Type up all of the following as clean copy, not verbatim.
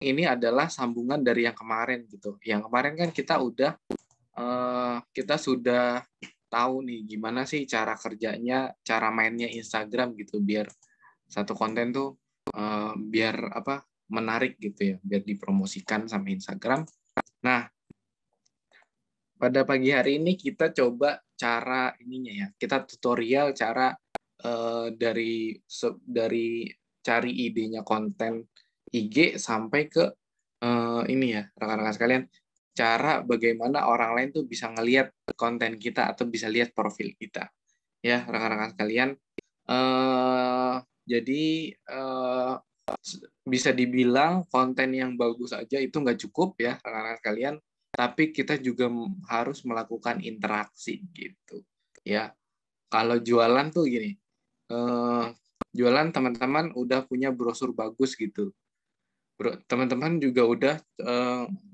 ini adalah sambungan dari yang kemarin gitu. Yang kemarin kan kita sudah tahu nih gimana sih cara kerjanya, cara mainnya Instagram gitu biar satu konten tuh biar apa menarik gitu ya, biar dipromosikan sama Instagram. Nah, pada pagi hari ini kita coba cara ininya ya. Kita tutorial cara dari cari idenya konten IG sampai ke ini ya, rekan-rekan sekalian, cara bagaimana orang lain tuh bisa ngelihat konten kita atau bisa lihat profil kita. Ya, rekan-rekan sekalian. Jadi bisa dibilang konten yang bagus aja itu nggak cukup ya, rekan-rekan sekalian, tapi kita juga harus melakukan interaksi gitu ya. Kalau jualan tuh gini, jualan teman-teman udah punya brosur bagus gitu, teman-teman juga udah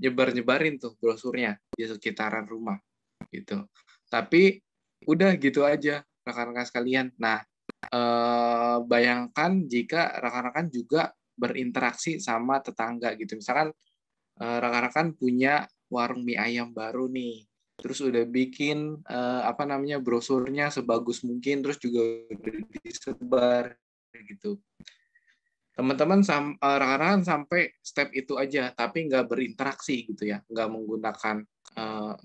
nyebar-nyebarin tuh brosurnya di sekitaran rumah gitu, tapi udah gitu aja rekan-rekan sekalian. Nah, bayangkan jika rekan-rekan juga berinteraksi sama tetangga gitu, misalkan rekan-rekan punya warung mie ayam baru nih, terus udah bikin apa namanya brosurnya sebagus mungkin, terus juga udah disebar gitu. Teman-teman rekan-rekan sampai step itu aja, tapi nggak berinteraksi gitu ya, nggak menggunakan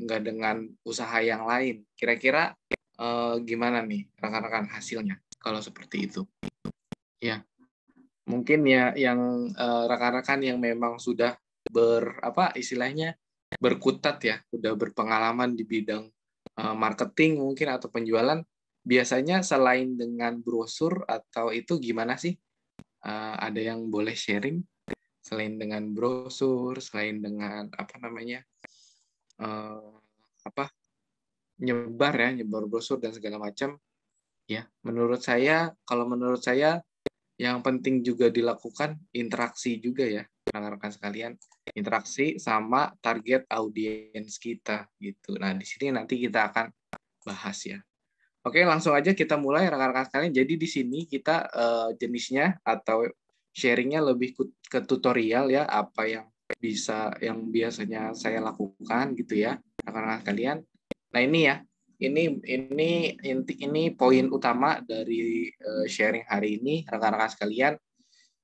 nggak dengan usaha yang lain. Kira-kira gimana nih rekan-rekan hasilnya kalau seperti itu? Ya, mungkin ya yang rekan-rekan yang memang sudah apa istilahnya berkutat ya, udah berpengalaman di bidang marketing mungkin atau penjualan, biasanya selain dengan brosur atau itu gimana sih? Ada yang boleh sharing selain dengan brosur, selain dengan apa namanya apa nyebar brosur dan segala macam ya. Kalau menurut saya yang penting juga dilakukan interaksi juga ya, rekan-rekan sekalian. Interaksi sama target audiens kita gitu. Nah, di sini nanti kita akan bahas ya. Oke, langsung aja kita mulai rekan-rekan sekalian. Jadi di sini kita jenisnya atau sharingnya lebih ke tutorial ya, apa yang biasanya saya lakukan gitu ya, rekan-rekan sekalian. Nah, ini ya. Ini poin utama dari sharing hari ini rekan-rekan sekalian.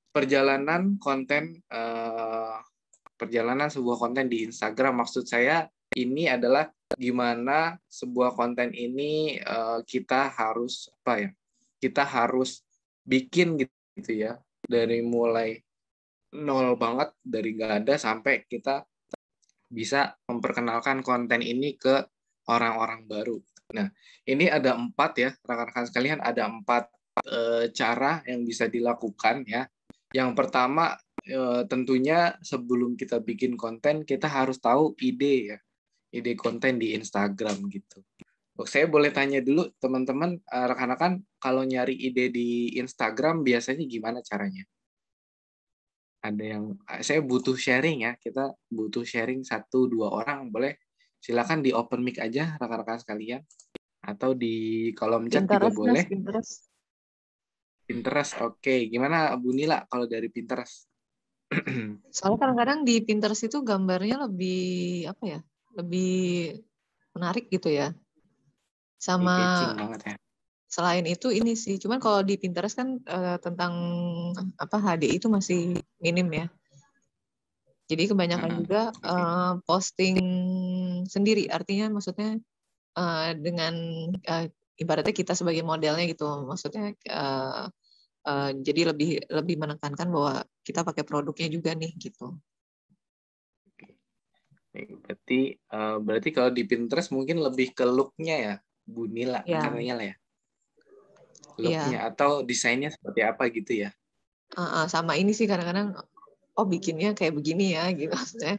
Perjalanan sebuah konten di Instagram, maksud saya ini adalah gimana sebuah konten ini kita harus apa ya? Kita harus bikin gitu ya, dari mulai nol banget, dari nggak ada sampai kita bisa memperkenalkan konten ini ke orang-orang baru. Nah, ini ada 4 ya, rekan-rekan sekalian, ada 4 cara yang bisa dilakukan ya. Yang pertama, tentunya sebelum kita bikin konten, kita harus tahu ide ya, ide konten di Instagram gitu. Saya boleh tanya dulu teman-teman, rekan-rekan, kalau nyari ide di Instagram biasanya gimana caranya? Ada yang saya butuh sharing ya, kita butuh sharing 1-2 orang, boleh silakan di open mic aja rekan-rekan sekalian, atau di kolom chat juga Pinterest, Mas, boleh. Pinterest. Pinterest, oke. Gimana Bu Nila kalau dari Pinterest? Soalnya kadang-kadang di Pinterest itu gambarnya lebih apa ya? Lebih menarik gitu ya. Sama Catching banget ya. selain itu ini sih, cuman kalau di Pinterest kan tentang apa HDI itu masih minim ya. Jadi kebanyakan juga Oke. posting sendiri, artinya maksudnya dengan ibaratnya kita sebagai modelnya gitu, maksudnya jadi lebih menekankan bahwa kita pakai produknya juga nih gitu. Berarti kalau di Pinterest mungkin lebih ke look-nya ya, Bu Nila Ya, katanya lah ya. Look-nya iya. atau desainnya seperti apa gitu ya. Sama ini sih kadang-kadang oh bikinnya kayak begini ya gitu, maksudnya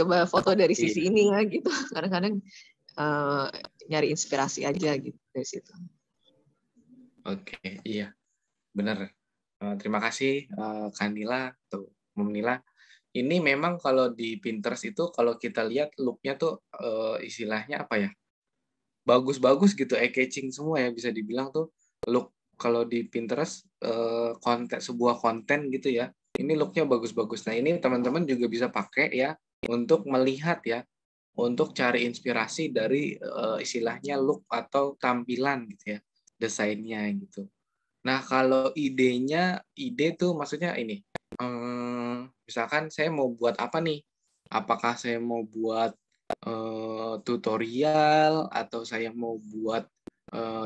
coba foto dari sisi Iya. ini ya gitu. Kadang-kadang nyari inspirasi aja gitu dari situ. Oke, iya. Benar. Terima kasih Kanila atau Nila. Ini memang kalau di Pinterest itu kalau kita lihat look-nya tuh istilahnya apa ya? Bagus-bagus gitu, eye-catching semua ya, bisa dibilang tuh look kalau di Pinterest sebuah konten gitu ya. ini looknya bagus-bagus. Nah ini teman-teman juga bisa pakai ya untuk melihat ya, untuk cari inspirasi dari istilahnya look atau tampilan gitu ya, desainnya gitu. Nah kalau ide tuh maksudnya ini, misalkan saya mau buat apa nih? Apakah saya mau buat tutorial atau saya mau buat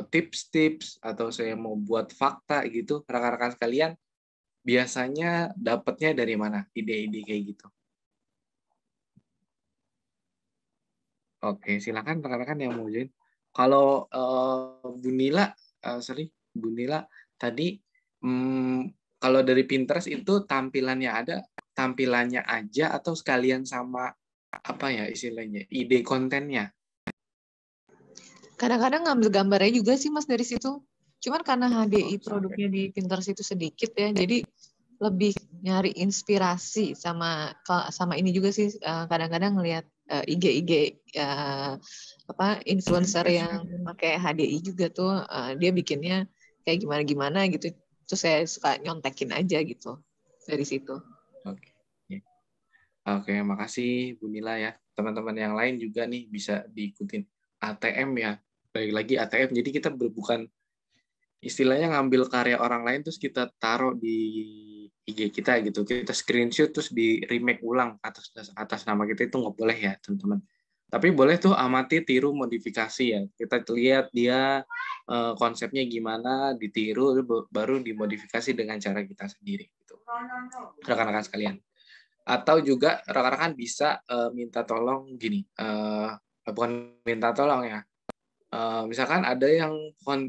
tips-tips atau saya mau buat fakta gitu, rekan-rekan sekalian biasanya dapatnya dari mana ide-ide kayak gitu? Oke, silakan rekan-rekan yang mau join. Kalau Bu Nila, Bu Nila tadi kalau dari Pinterest itu tampilannya aja atau sekalian sama apa ya istilahnya ide kontennya? Kadang-kadang ngambil gambarnya juga sih Mas dari situ. Cuman karena HDI Oh, sampai. produknya di Pinterest itu sedikit ya, jadi lebih nyari inspirasi sama ini juga sih kadang-kadang ngelihat IG-IG apa influencer yang pakai HDI juga tuh dia bikinnya kayak gimana-gimana gitu. Terus saya suka nyontekin aja gitu dari situ. Oke. Oke, makasih Bu Nila ya. Teman-teman yang lain juga nih bisa diikutin ATM ya. Balik lagi ATM. Jadi kita bukan istilahnya ngambil karya orang lain terus kita taruh di IG kita gitu. Kita screenshot terus di remake ulang atas nama kita itu nggak boleh ya, teman-teman. Tapi boleh tuh amati, tiru, modifikasi ya. Kita lihat dia konsepnya gimana, ditiru, baru dimodifikasi dengan cara kita sendiri. Gitu. Rekan-rekan sekalian. Atau juga rekan-rekan bisa minta tolong gini, bukan minta tolong ya, misalkan ada yang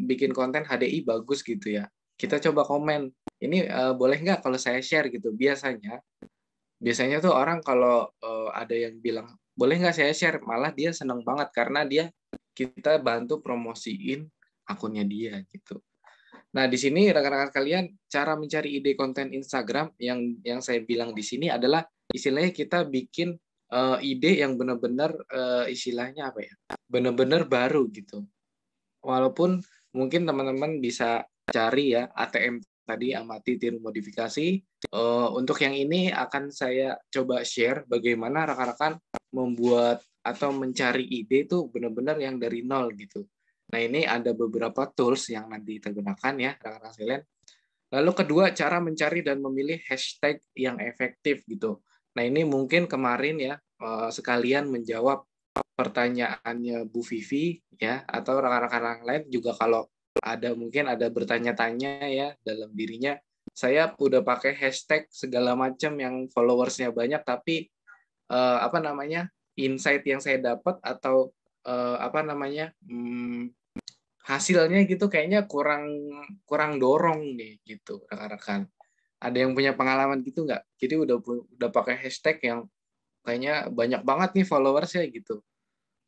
bikin konten HDI bagus gitu ya, kita coba komen, ini boleh nggak kalau saya share gitu. Biasanya tuh orang kalau ada yang bilang boleh nggak saya share, malah dia seneng banget karena kita bantu promosiin akunnya dia gitu. Nah, di sini rekan-rekan kalian, cara mencari ide konten Instagram yang saya bilang di sini adalah istilahnya kita bikin ide yang benar-benar istilahnya apa ya? Benar-benar baru gitu. Walaupun mungkin teman-teman bisa cari ya ATM tadi, amati, tiru, modifikasi. Untuk yang ini akan saya coba share bagaimana rekan-rekan membuat atau mencari ide itu benar-benar yang dari nol gitu. Nah, ini ada beberapa tools yang nanti kita gunakan ya, rekan-rekan sekalian. Lalu kedua, cara mencari dan memilih hashtag yang efektif gitu. Nah, ini mungkin kemarin ya sekalian menjawab pertanyaannya Bu Vivi ya, atau rekan-rekan lain juga kalau mungkin ada bertanya-tanya ya dalam dirinya, saya udah pakai hashtag segala macam yang followersnya banyak tapi apa namanya insight yang saya dapat atau apa namanya hasilnya gitu kayaknya kurang kurang dorong nih gitu rekan-rekan. Ada yang punya pengalaman gitu nggak? Jadi udah pakai hashtag yang kayaknya banyak banget nih followers ya gitu.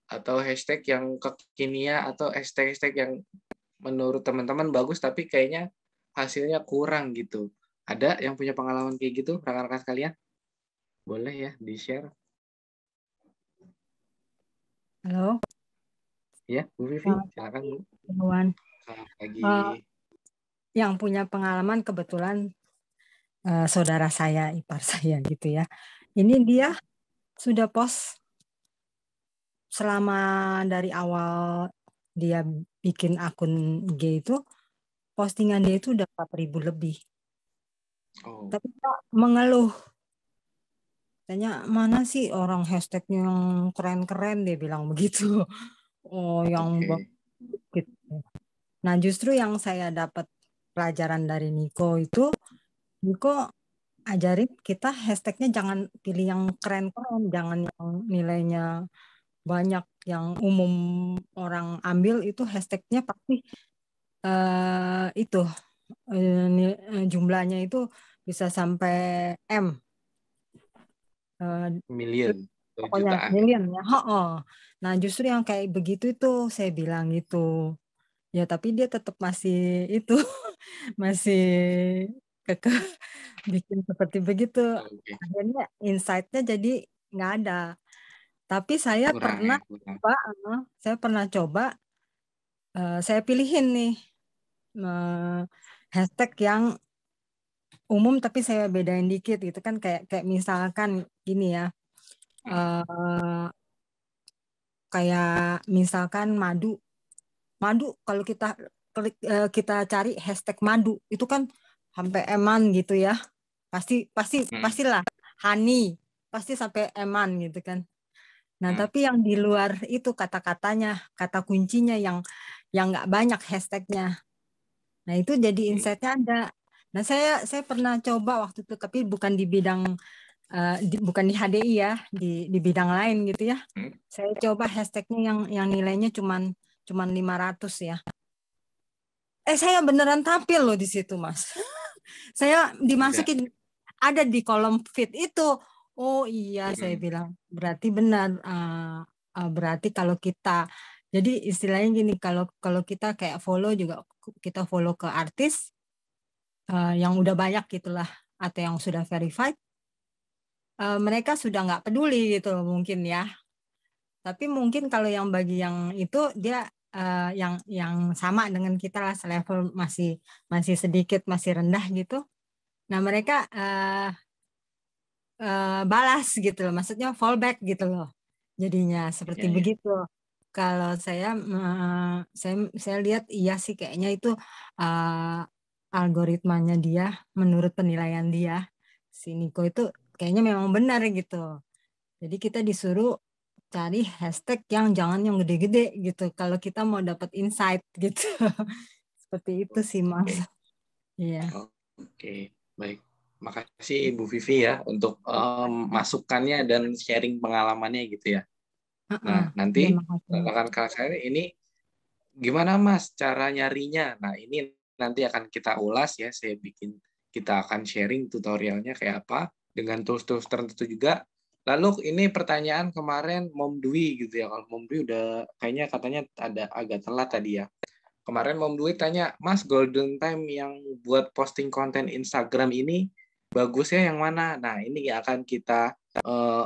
Atau hashtag yang kekinian atau hashtag-hashtag yang menurut teman-teman bagus tapi kayaknya hasilnya kurang gitu. Ada yang punya pengalaman kayak gitu rekan-rekan sekalian? Boleh ya di-share. Halo, Ya, Bu Vivi, selamat silakan pagi, Bu. teman. Selamat pagi. Yang punya pengalaman kebetulan saudara saya, ipar saya gitu ya. Ini dia sudah post selama dari awal dia bikin akun IG itu, postingan dia itu udah 4.000 lebih. Oh, Tapi dia mengeluh. Tanya, mana sih orang hashtagnya yang keren-keren, dia bilang begitu. Oh, yang oke. gitu. Nah, justru yang saya dapat pelajaran dari Niko itu, Niko ajarin kita hashtagnya jangan pilih yang keren-keren, jangan yang nilainya banyak, yang umum orang ambil itu hashtagnya pasti itu jumlahnya itu bisa sampai M, Million atau pokoknya jutaan. million ya. Nah justru yang kayak begitu itu saya bilang gitu ya, tapi dia tetap masih itu masih kekeh bikin seperti begitu. Oke. Akhirnya insight-nya jadi nggak ada. Tapi saya Kurang pernah ya, kurang. coba, saya pilihin nih hashtag yang umum tapi saya bedain dikit gitu kan, kayak misalkan gini ya, eh, kayak misalkan madu kalau kita cari hashtag madu itu kan sampai eman gitu ya, pastilah honey pasti sampai eman gitu kan. Nah, tapi yang di luar itu kata-katanya, kata kuncinya yang nggak banyak hashtagnya. Nah, itu jadi insight-nya ada. Nah, saya pernah coba waktu itu, tapi bukan di bidang bukan di HDI ya, di bidang lain gitu ya. Saya coba hashtagnya yang nilainya cuman 500 ya. Saya beneran tampil loh di situ, Mas. Saya dimasukin ada di kolom feed itu. Oh iya, saya bilang berarti benar. Berarti kalau kita, jadi istilahnya gini, kalau kita kayak follow juga, kita follow ke artis yang udah banyak gitulah, atau yang sudah verified, mereka sudah nggak peduli gitu loh mungkin ya. Tapi mungkin kalau yang bagi yang itu dia yang sama dengan kita lah, selevel masih sedikit, masih rendah gitu. Nah, mereka balas gitu loh, maksudnya fallback gitu loh. Jadinya seperti begitu. Kalau saya lihat iya sih kayaknya itu algoritmanya dia, menurut penilaian dia, si Niko itu kayaknya memang benar gitu. Jadi kita disuruh cari hashtag yang jangan yang gede-gede gitu, kalau kita mau dapat insight gitu. Seperti itu sih, Mas. Iya. Oke, baik. Makasih Ibu Vivi ya untuk masukannya dan sharing pengalamannya gitu ya. Nah, nanti rekan-rekan saya ini gimana Mas cara nyarinya? Nah, ini nanti akan kita ulas ya. Kita akan sharing tutorialnya kayak apa dengan tools-tools tertentu juga. Lalu ini pertanyaan kemarin Mom Dwi gitu ya. Kalau Mom Dwi udah kayaknya katanya ada agak telat tadi ya. Kemarin Mom Dwi tanya, Mas, golden time yang buat posting konten Instagram ini bagusnya yang mana? Nah, ini akan kita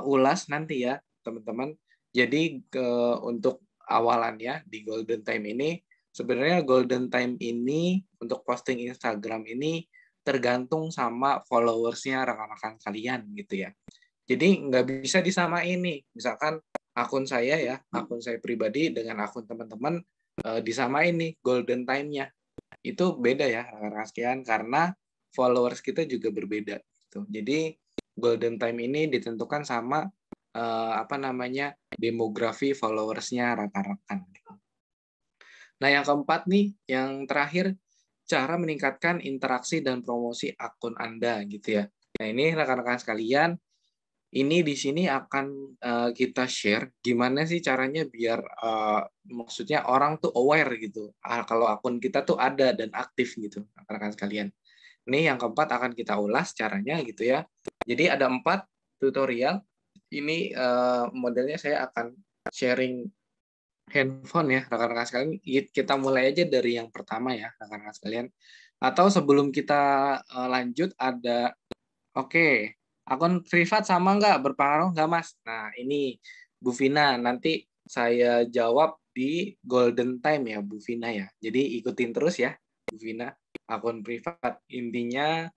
ulas nanti ya, teman-teman. Jadi untuk awalannya di golden time ini, sebenarnya golden time ini untuk posting Instagram ini tergantung sama followersnya rekan-rekan kalian gitu ya. Jadi nggak bisa disamain nih. Misalkan akun saya pribadi dengan akun teman-teman disamain nih golden time-nya. Itu beda ya rekan-rekan sekalian karena followers kita juga berbeda gitu. Jadi golden time ini ditentukan sama demografi followersnya rekan-rekan. Nah, yang keempat nih, yang terakhir, cara meningkatkan interaksi dan promosi akun Anda gitu ya. Nah, ini rekan-rekan sekalian, ini di sini akan kita share gimana sih caranya biar maksudnya orang tuh aware gitu. Kalau akun kita tuh ada dan aktif gitu, rekan-rekan sekalian. Ini yang keempat akan kita ulas caranya gitu ya. Jadi ada 4 tutorial. Ini modelnya saya akan sharing handphone ya, rekan-rekan sekalian. Kita mulai aja dari yang pertama ya, rekan-rekan sekalian. Atau sebelum kita lanjut ada, oke, akun privat sama nggak? Berpengaruh nggak, Mas? Nah, ini Bu Vina. Nanti saya jawab di golden time ya, Bu Vina ya. Jadi ikutin terus ya, Bu Vina. Akun privat. Intinya,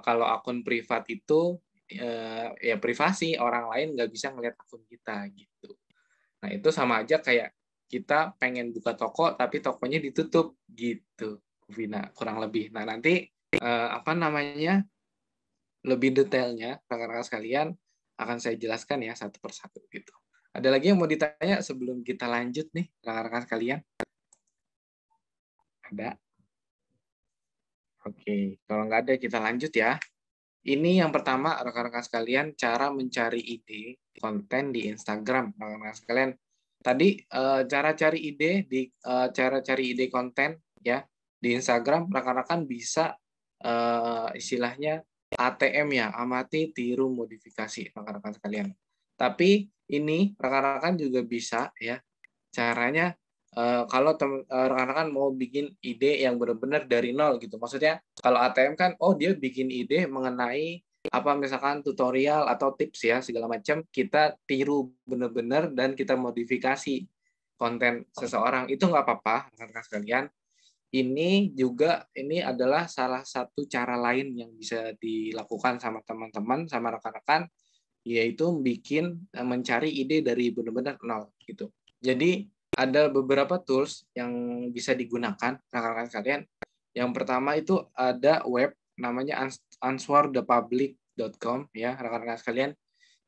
kalau akun privat itu, ya privasi. Orang lain nggak bisa ngeliat akun kita gitu. Nah, itu sama aja kayak kita pengen buka toko, tapi tokonya ditutup gitu, Bu Vina. Kurang lebih. Nah, nanti, lebih detailnya rekan-rekan sekalian akan saya jelaskan ya satu persatu gitu. Ada lagi yang mau ditanya sebelum kita lanjut nih rekan-rekan sekalian? Ada? Oke, kalau nggak ada kita lanjut ya. Ini yang pertama rekan-rekan sekalian, cara mencari ide konten di Instagram rekan-rekan sekalian. Tadi cara cari ide konten ya di Instagram rekan-rekan bisa istilahnya ATM ya, amati, tiru, modifikasi rekan-rekan sekalian. Tapi ini rekan-rekan juga bisa ya caranya kalau rekan-rekan mau bikin ide yang benar-benar dari nol gitu. Maksudnya kalau ATM kan dia bikin ide mengenai apa misalkan tutorial atau tips ya segala macam, kita tiru benar-benar dan kita modifikasi konten seseorang, itu nggak apa-apa rekan-rekan sekalian. ini adalah salah satu cara lain yang bisa dilakukan sama teman-teman, sama rekan-rekan, yaitu mencari ide dari benar-benar nol gitu. Jadi ada beberapa tools yang bisa digunakan rekan-rekan sekalian. Yang pertama itu ada web namanya answerthepublic.com ya rekan-rekan sekalian.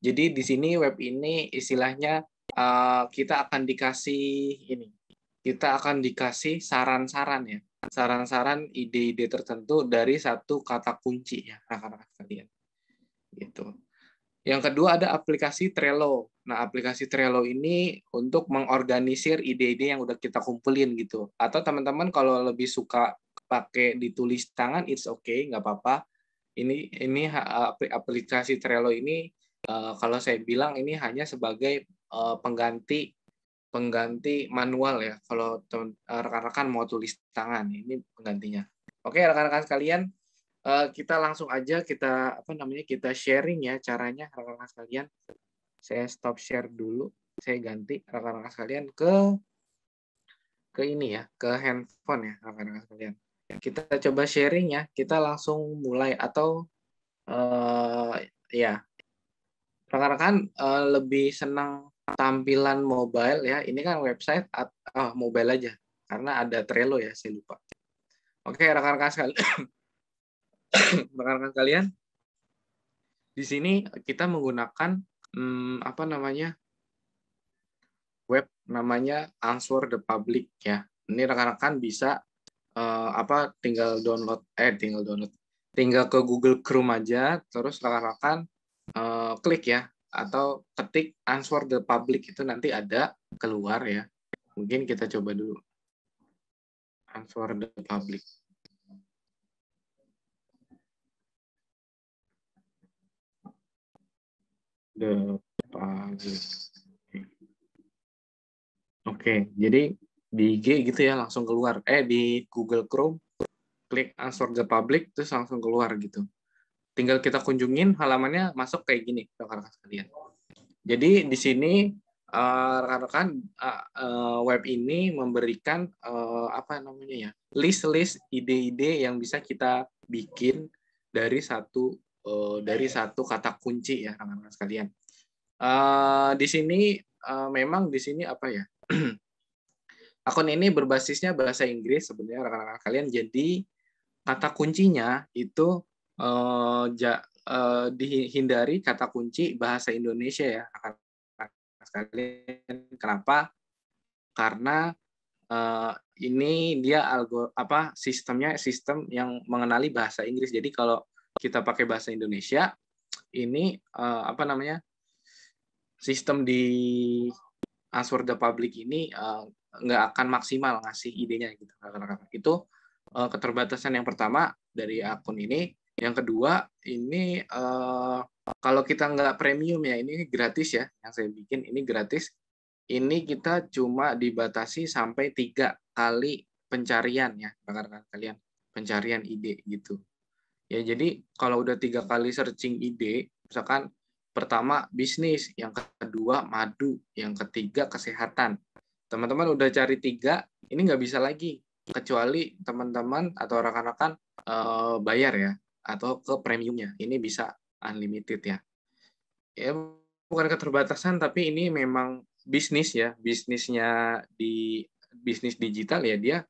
Jadi di sini web ini istilahnya kita akan dikasih saran-saran ya. Saran-saran ide-ide tertentu dari satu kata kunci ya rekan-rekan sekalian. Gitu. Yang kedua ada aplikasi Trello. Nah, aplikasi Trello ini untuk mengorganisir ide-ide yang udah kita kumpulin gitu. Atau teman-teman kalau lebih suka pakai ditulis tangan, it's okay, nggak apa-apa. Ini aplikasi Trello ini kalau saya bilang ini hanya sebagai pengganti manual ya. Kalau rekan-rekan mau tulis tangan, ini penggantinya. Oke, rekan-rekan sekalian, kita langsung aja kita sharing ya caranya rekan-rekan sekalian. Saya stop share dulu. Saya ganti rekan-rekan sekalian ke ini ya, ke handphone ya rekan-rekan sekalian. Kita coba sharing ya. Kita langsung mulai atau ya. Rekan-rekan lebih senang tampilan mobile ya. Ini kan website mobile aja karena ada Trello ya, saya lupa. Oke, rekan-rekan sekalian. Rekan-rekan sekalian, di sini kita menggunakan web namanya Answer the Public ya. Ini rekan-rekan bisa tinggal ke Google Chrome aja, terus rekan-rekan klik ya atau ketik Answer the Public itu nanti ada keluar ya. Mungkin kita coba dulu Answer the Public. Oke, jadi di IG gitu ya langsung keluar. Di Google Chrome klik Answer the Public terus langsung keluar gitu. Tinggal kita kunjungin halamannya masuk kayak gini rekan-rekan sekalian. Jadi di sini rekan-rekan web ini memberikan list-list ide-ide yang bisa kita bikin dari satu kata kunci ya rekan-rekan sekalian. Di sini memang di sini akun ini berbasisnya bahasa Inggris sebenarnya rekan-rekan sekalian. Jadi kata kuncinya itu dihindari kata kunci bahasa Indonesia ya rekan-rekan sekalian. Kenapa? Karena ini dia sistem yang mengenali bahasa Inggris. Jadi kalau kita pakai bahasa Indonesia, ini sistem di Answer the Public ini nggak akan maksimal ngasih idenya gitu. Itu keterbatasan yang pertama dari akun ini. Yang kedua, ini kalau kita nggak premium ya, ini gratis ya, yang saya bikin ini gratis. Ini kita cuma dibatasi sampai 3 kali pencarian ya, rekan-rekan kalian, pencarian ide gitu. Ya, jadi kalau udah 3 kali searching ide, misalkan pertama bisnis, yang kedua madu, yang ketiga kesehatan. Teman-teman udah cari 3, ini nggak bisa lagi, kecuali teman-teman atau rekan-rekan bayar ya, atau ke premiumnya. Ini bisa unlimited ya. Ya, bukan keterbatasan, tapi ini memang bisnis ya, bisnisnya di bisnis digital ya, dia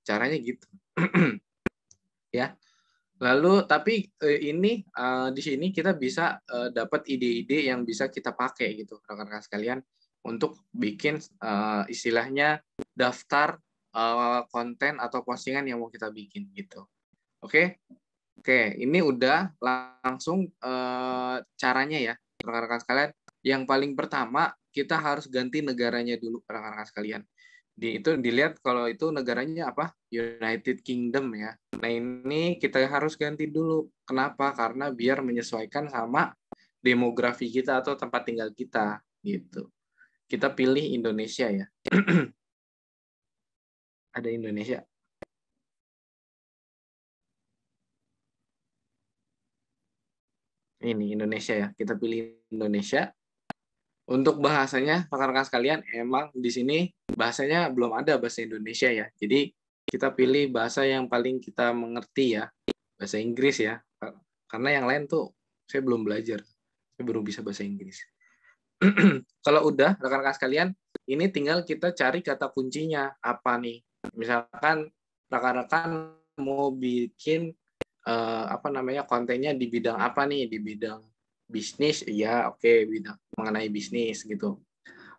caranya gitu. Ya. Lalu tapi ini di sini kita bisa dapat ide-ide yang bisa kita pakai gitu rekan-rekan sekalian untuk bikin istilahnya daftar konten atau postingan yang mau kita bikin gitu. Oke, ini udah langsung caranya ya rekan-rekan sekalian. Yang paling pertama kita harus ganti negaranya dulu rekan-rekan sekalian. Itu dilihat kalau itu negaranya apa? United Kingdom ya. Nah, ini kita harus ganti dulu. Kenapa? Karena biar menyesuaikan sama demografi kita atau tempat tinggal kita gitu. Kita pilih Indonesia ya. Ada Indonesia. Ini Indonesia ya. Kita pilih Indonesia. Untuk bahasanya, rekan-rekan sekalian, emang di sini bahasanya belum ada bahasa Indonesia ya. Jadi kita pilih bahasa yang paling kita mengerti ya, bahasa Inggris ya. Karena yang lain tuh saya belum belajar, saya baru bisa bahasa Inggris. Kalau udah, rekan-rekan sekalian, ini tinggal kita cari kata kuncinya apa nih. Misalkan rekan-rekan mau bikin kontennya di bidang apa nih, di bidang bisnis, ya oke, bidang mengenai bisnis gitu.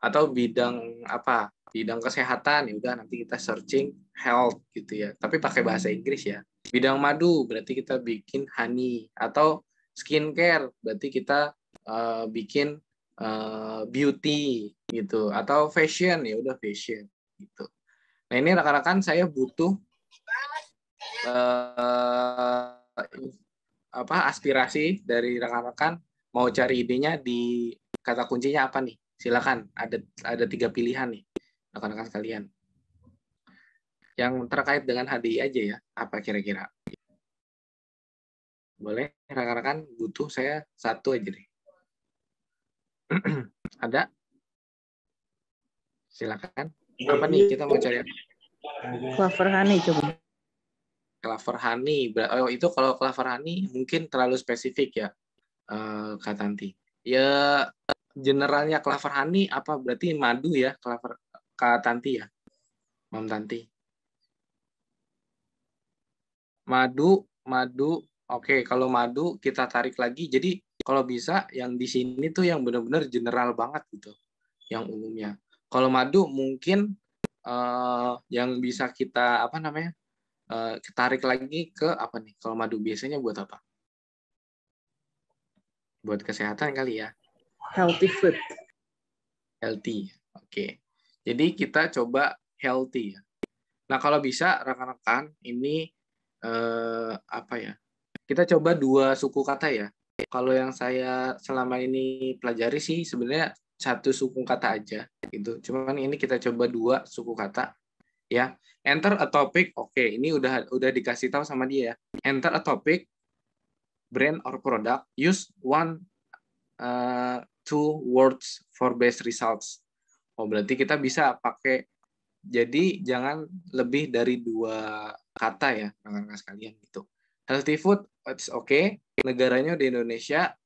Atau bidang apa, bidang kesehatan, ya udah nanti kita searching health gitu ya, tapi pakai bahasa Inggris ya. Bidang madu berarti kita bikin honey, atau skincare berarti kita bikin beauty gitu, atau fashion ya udah fashion gitu. Nah ini rekan-rekan saya butuh aspirasi dari rekan-rekan, mau cari idenya di kata kuncinya apa nih? Silakan, ada 3 pilihan nih rekan-rekan sekalian. Yang terkait dengan HDI aja ya, apa kira-kira? Boleh rekan-rekan, butuh saya 1 aja deh. Ada? Silakan. Apa nih kita mau cari? Clover honey coba. Clover honey. Oh, itu kalau clover honey mungkin terlalu spesifik ya, Kak Tanti. Ya generalnya clover honey apa berarti madu ya, clover Kak Tanti ya, Mam Tanti. Madu. Oke, kalau madu kita tarik lagi. Jadi kalau bisa yang di sini tuh yang benar-benar general banget gitu, yang umumnya. Kalau madu mungkin yang bisa kita tarik lagi ke apa nih? Kalau madu biasanya buat apa? Buat kesehatan kali ya. Healthy food. Healthy. Oke. Jadi kita coba healthy ya. Nah, kalau bisa rekan-rekan ini kita coba 2 suku kata ya. Kalau yang saya selama ini pelajari sih sebenarnya 1 suku kata aja gitu. Cuman ini kita coba 2 suku kata ya. Enter a topic. Oke, ini udah dikasih tahu sama dia ya. Enter a topic, brand or product, use 1 2 words for best results. Oh, berarti kita bisa pakai, jadi jangan lebih dari 2 kata ya, rekan-rekan sekalian gitu. Healthy food, it's okay. Negaranya di Indonesia,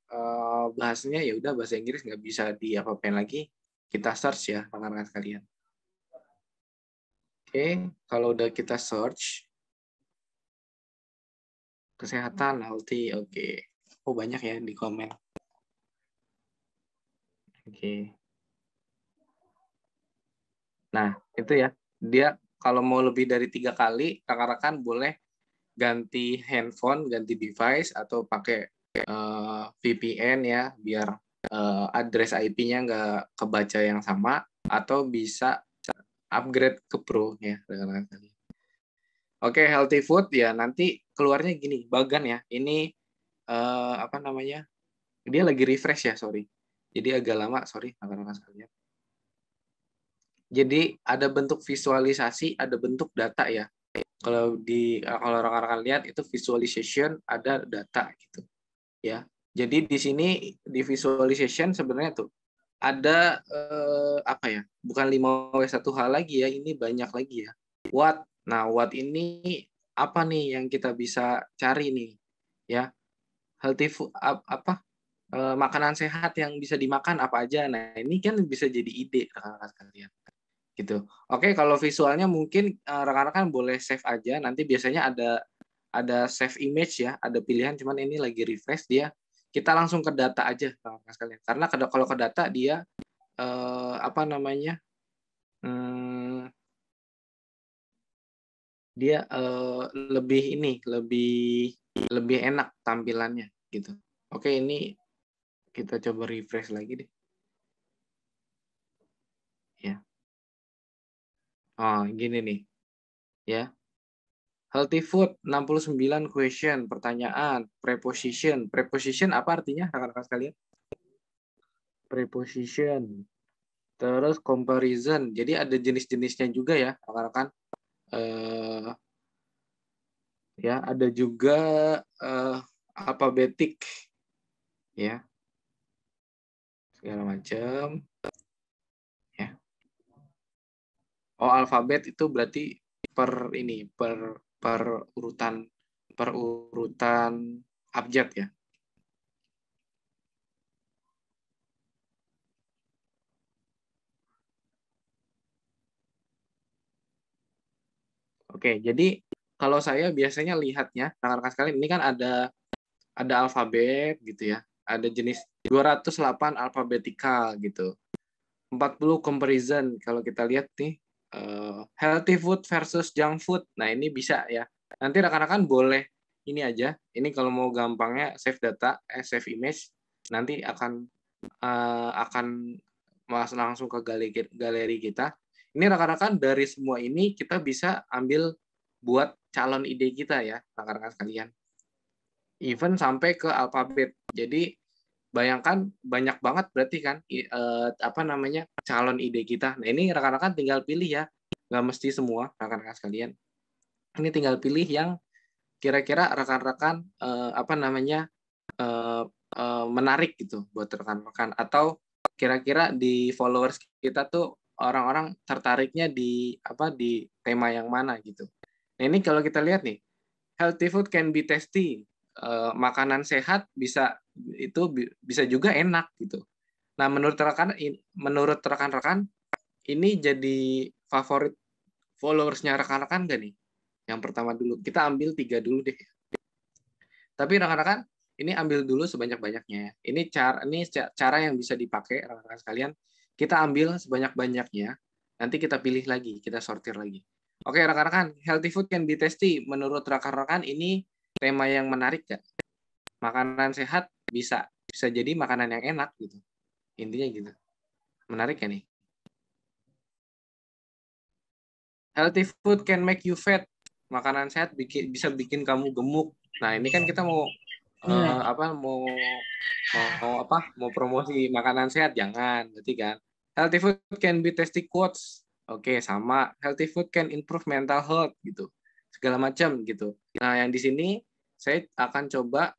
bahasanya ya udah bahasa Inggris, nggak bisa diapa-apain lagi. Kita search ya, rekan-rekan sekalian. Oke, kalau udah kita search, kesehatan, healthy, oke. Oh, banyak ya di komen. Oke. Nah, itu ya. Dia kalau mau lebih dari 3 kali, rekan-rekan boleh ganti handphone, ganti device, atau pakai VPN ya, biar address IP-nya nggak kebaca yang sama, atau bisa upgrade ke Pro ya, rekan-rekan. Oke, healthy food ya, nanti keluarnya gini, bagan ya. Ini dia lagi refresh ya, sorry. Jadi agak lama, sorry rekan-rekan sekalian. Jadi ada bentuk visualisasi, ada bentuk data ya. Kalau rekan-rekan lihat itu visualization, ada data gitu ya. Jadi di sini di visualization sebenarnya tuh ada bukan 5W1H lagi ya, ini banyak lagi ya. What? Nah, what ini apa nih yang kita bisa cari nih ya? Healthy food makanan sehat yang bisa dimakan apa aja. Nah, ini kan bisa jadi ide rekan-rekan sekalian. Gitu. Oke, kalau visualnya mungkin rekan-rekan boleh save aja. Nanti biasanya ada save image ya, ada pilihan, cuman ini lagi refresh dia. Kita langsung ke data aja rekan-rekan sekalian. Karena kalau ke data dia dia lebih enak tampilannya gitu. Oke, ini kita coba refresh lagi deh. Ya. Oh, gini nih. Ya. Healthy food 69 question, pertanyaan, preposition. Preposition apa artinya rekan-rekan sekalian? Preposition. Terus comparison. Jadi ada jenis-jenisnya juga ya, rekan-rekan. Ya, ada juga alfabetik. Ya. Segala macam. Ya. Oh, alfabet itu berarti per urutan abjad ya. Oke, jadi kalau saya biasanya lihatnya, rekan-rekan sekalian, ini kan ada alfabet gitu ya. Ada jenis 208 alfabetikal gitu. 40 comparison kalau kita lihat nih, healthy food versus junk food. Nah, ini bisa ya. Nanti rekan-rekan boleh ini aja. Ini kalau mau gampangnya save data, save image, nanti akan langsung ke galeri kita. Ini rekan-rekan dari semua ini kita bisa ambil buat calon ide kita ya, rekan-rekan sekalian. Even sampai ke alfabet. Jadi bayangkan banyak banget berarti kan calon ide kita. Nah, ini rekan-rekan tinggal pilih ya. Nggak mesti semua rekan-rekan sekalian. Ini tinggal pilih yang kira-kira rekan-rekan menarik gitu buat rekan-rekan, atau kira-kira di followers kita tuh orang-orang tertariknya di tema yang mana gitu. Nah, ini kalau kita lihat nih, healthy food can be tasty. Makanan sehat bisa juga enak gitu. Nah, menurut rekan-rekan ini jadi favorit followersnya rekan-rekan nggak nih? Yang pertama dulu, kita ambil 3 dulu deh. Tapi rekan-rekan, ini ambil dulu sebanyak-banyaknya. Ini cara yang bisa dipakai rekan-rekan sekalian. Kita ambil sebanyak-banyaknya. Nanti kita pilih lagi, kita sortir lagi. Oke, rekan-rekan, healthy food can be tasty. Menurut rekan-rekan ini tema yang menarik nggak? Makanan sehat bisa jadi makanan yang enak gitu. Intinya gitu. Menarik ya nih? Healthy food can make you fat. Makanan sehat bisa bikin kamu gemuk. Nah, ini kan kita mau mau promosi makanan sehat, jangan, berarti kan. Healthy food can be tasty quotes. Oke, sama. Healthy food can improve mental health gitu. Segala macam gitu. Nah, yang di sini saya akan coba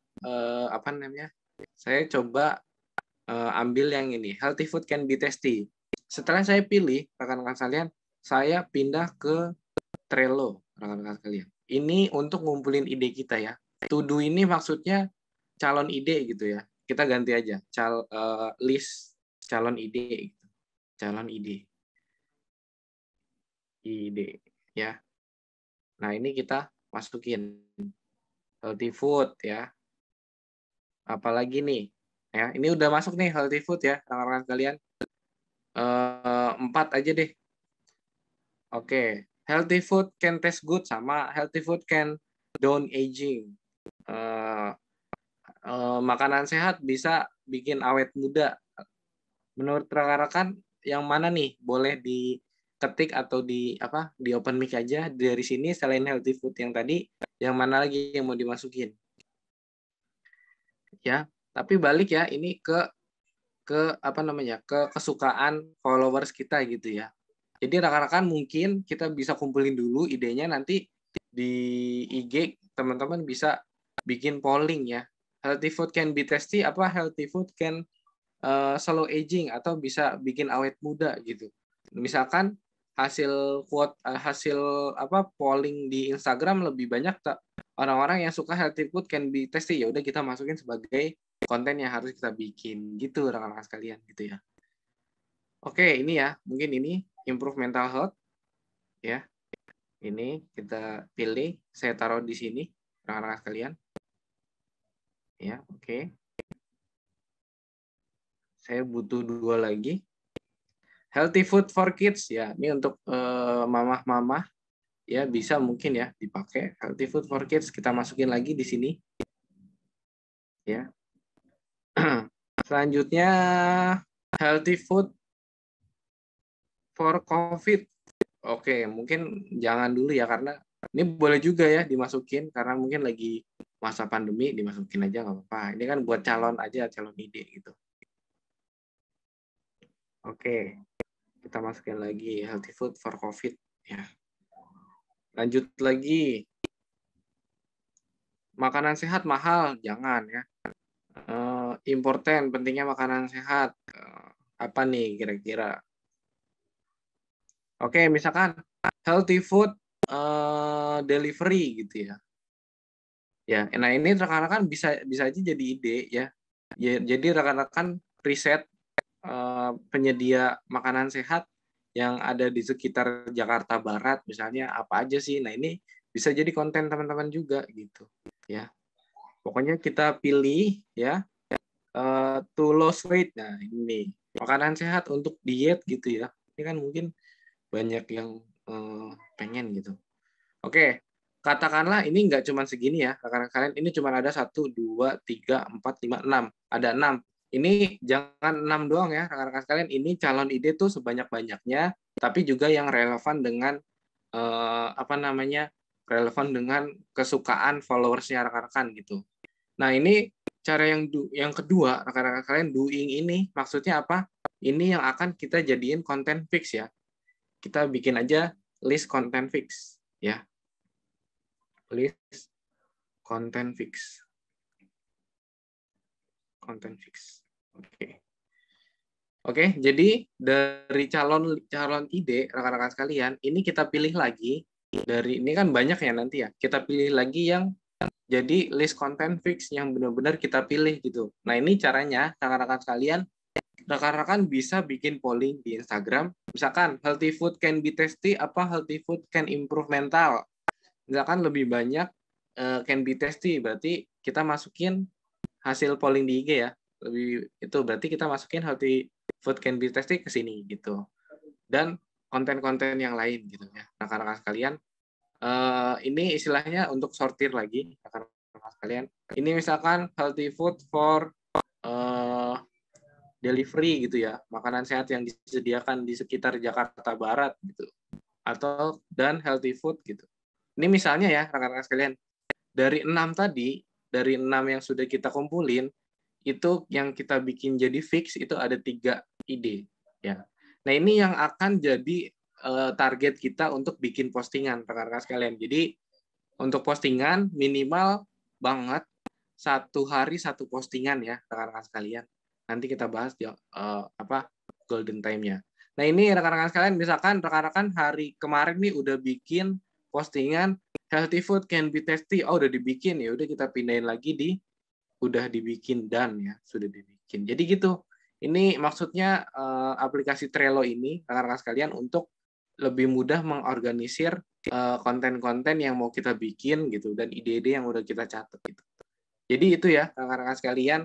Saya coba ambil yang ini. Healthy food can be tasty. Setelah saya pilih, rekan-rekan sekalian, saya pindah ke Trello, rekan-rekan sekalian. Ini untuk ngumpulin ide kita ya. To do ini maksudnya calon ide gitu ya. Kita ganti aja list calon ide gitu. Calon ide ya. Nah, ini kita masukin healthy food ya. Apalagi nih ya, ini udah masuk nih healthy food ya, rekan-rekan sekalian. 4 aja deh. Oke, healthy food can taste good, sama healthy food can down aging. Makanan sehat bisa bikin awet muda. Menurut rekan-rekan yang mana nih? Boleh diketik atau di open mic aja dari sini. Selain healthy food yang tadi, yang mana lagi yang mau dimasukin? Ya, tapi balik ya, ini ke kesukaan followers kita gitu ya. Jadi rekan-rekan mungkin kita bisa kumpulin dulu idenya, nanti di IG teman-teman bisa bikin polling ya. Healthy food can be tasty, healthy food can slow aging, atau bisa bikin awet muda gitu. Misalkan hasil polling di Instagram lebih banyak orang-orang yang suka healthy food can be tasty, ya udah kita masukin sebagai konten yang harus kita bikin gitu rekan-rekan sekalian gitu ya. Oke, ini ya, mungkin ini improve mental health ya. Ini kita pilih, saya taruh di sini rekan-rekan sekalian. Ya, oke. Saya butuh 2 lagi. Healthy food for kids ya. Ini untuk mamah-mamah ya, bisa mungkin ya dipakai. Healthy food for kids kita masukin lagi di sini. Ya. Selanjutnya healthy food for COVID. Oke, mungkin jangan dulu ya, karena ini boleh juga ya dimasukin karena mungkin lagi masa pandemi, dimasukin aja nggak apa-apa. Ini kan buat calon aja, calon ide gitu. Oke, kita masukin lagi healthy food for COVID ya. Lanjut lagi, makanan sehat mahal, jangan ya. Important, pentingnya makanan sehat. Apa nih kira-kira? Oke, misalkan healthy food delivery gitu ya. Ya, nah ini rekan-rekan bisa aja jadi ide ya. Jadi rekan-rekan riset penyedia makanan sehat yang ada di sekitar Jakarta Barat misalnya apa aja sih. Nah, ini bisa jadi konten teman-teman juga gitu ya. Pokoknya kita pilih ya to lose weight. Nah, ini makanan sehat untuk diet gitu ya. Ini kan mungkin banyak yang pengen gitu. Oke, katakanlah ini nggak cuma segini ya, rekan-rekan kalian. Ini cuma ada 1, 2, 3, 4, 5, 6. Ada 6. Ini jangan 6 doang ya, rekan-rekan kalian. Ini calon ide tuh sebanyak-banyaknya, tapi juga yang relevan dengan relevan dengan kesukaan followersnya rekan-rekan gitu. Nah, ini cara yang kedua, rekan-rekan kalian doing ini maksudnya apa? Ini yang akan kita jadiin konten fix ya. Kita bikin aja list konten fix ya. List konten fix. Konten fix. Oke, jadi dari calon ide rekan-rekan sekalian, ini kita pilih lagi dari ini kan banyak ya nanti ya. Kita pilih lagi yang jadi list konten fix yang benar-benar kita pilih gitu. Nah, ini caranya rekan-rekan sekalian, rekan-rekan bisa bikin polling di Instagram. Misalkan healthy food can be tasty, apa healthy food can improve mental. Misalkan lebih banyak can be tasty, berarti kita masukin hasil polling di IG ya. Lebih itu berarti kita masukin healthy food can be tasty ke sini gitu. Dan konten-konten yang lain gitu ya. Rekan-rekan sekalian, ini istilahnya untuk sortir lagi rekan-rekan sekalian. Ini misalkan healthy food for delivery gitu ya, makanan sehat yang disediakan di sekitar Jakarta Barat gitu. Atau dan healthy food gitu. Ini misalnya ya rekan-rekan sekalian, dari 6 tadi, dari 6 yang sudah kita kumpulin, itu yang kita bikin jadi fix itu ada 3 ide ya. Nah, ini yang akan jadi target kita untuk bikin postingan rekan-rekan sekalian. Jadi untuk postingan minimal banget 1 hari 1 postingan ya rekan-rekan sekalian. Nanti kita bahas golden time-nya. Nah, ini rekan-rekan sekalian, misalkan rekan-rekan hari kemarin nih udah bikin postingan healthy food can be tasty. Oh, udah dibikin ya, udah kita pindahin lagi udah dibikin dan ya, sudah dibikin. Jadi gitu. Ini maksudnya aplikasi Trello ini rekan-rekan sekalian untuk lebih mudah mengorganisir konten-konten yang mau kita bikin gitu dan ide-ide yang udah kita catat gitu. Jadi itu ya rekan-rekan sekalian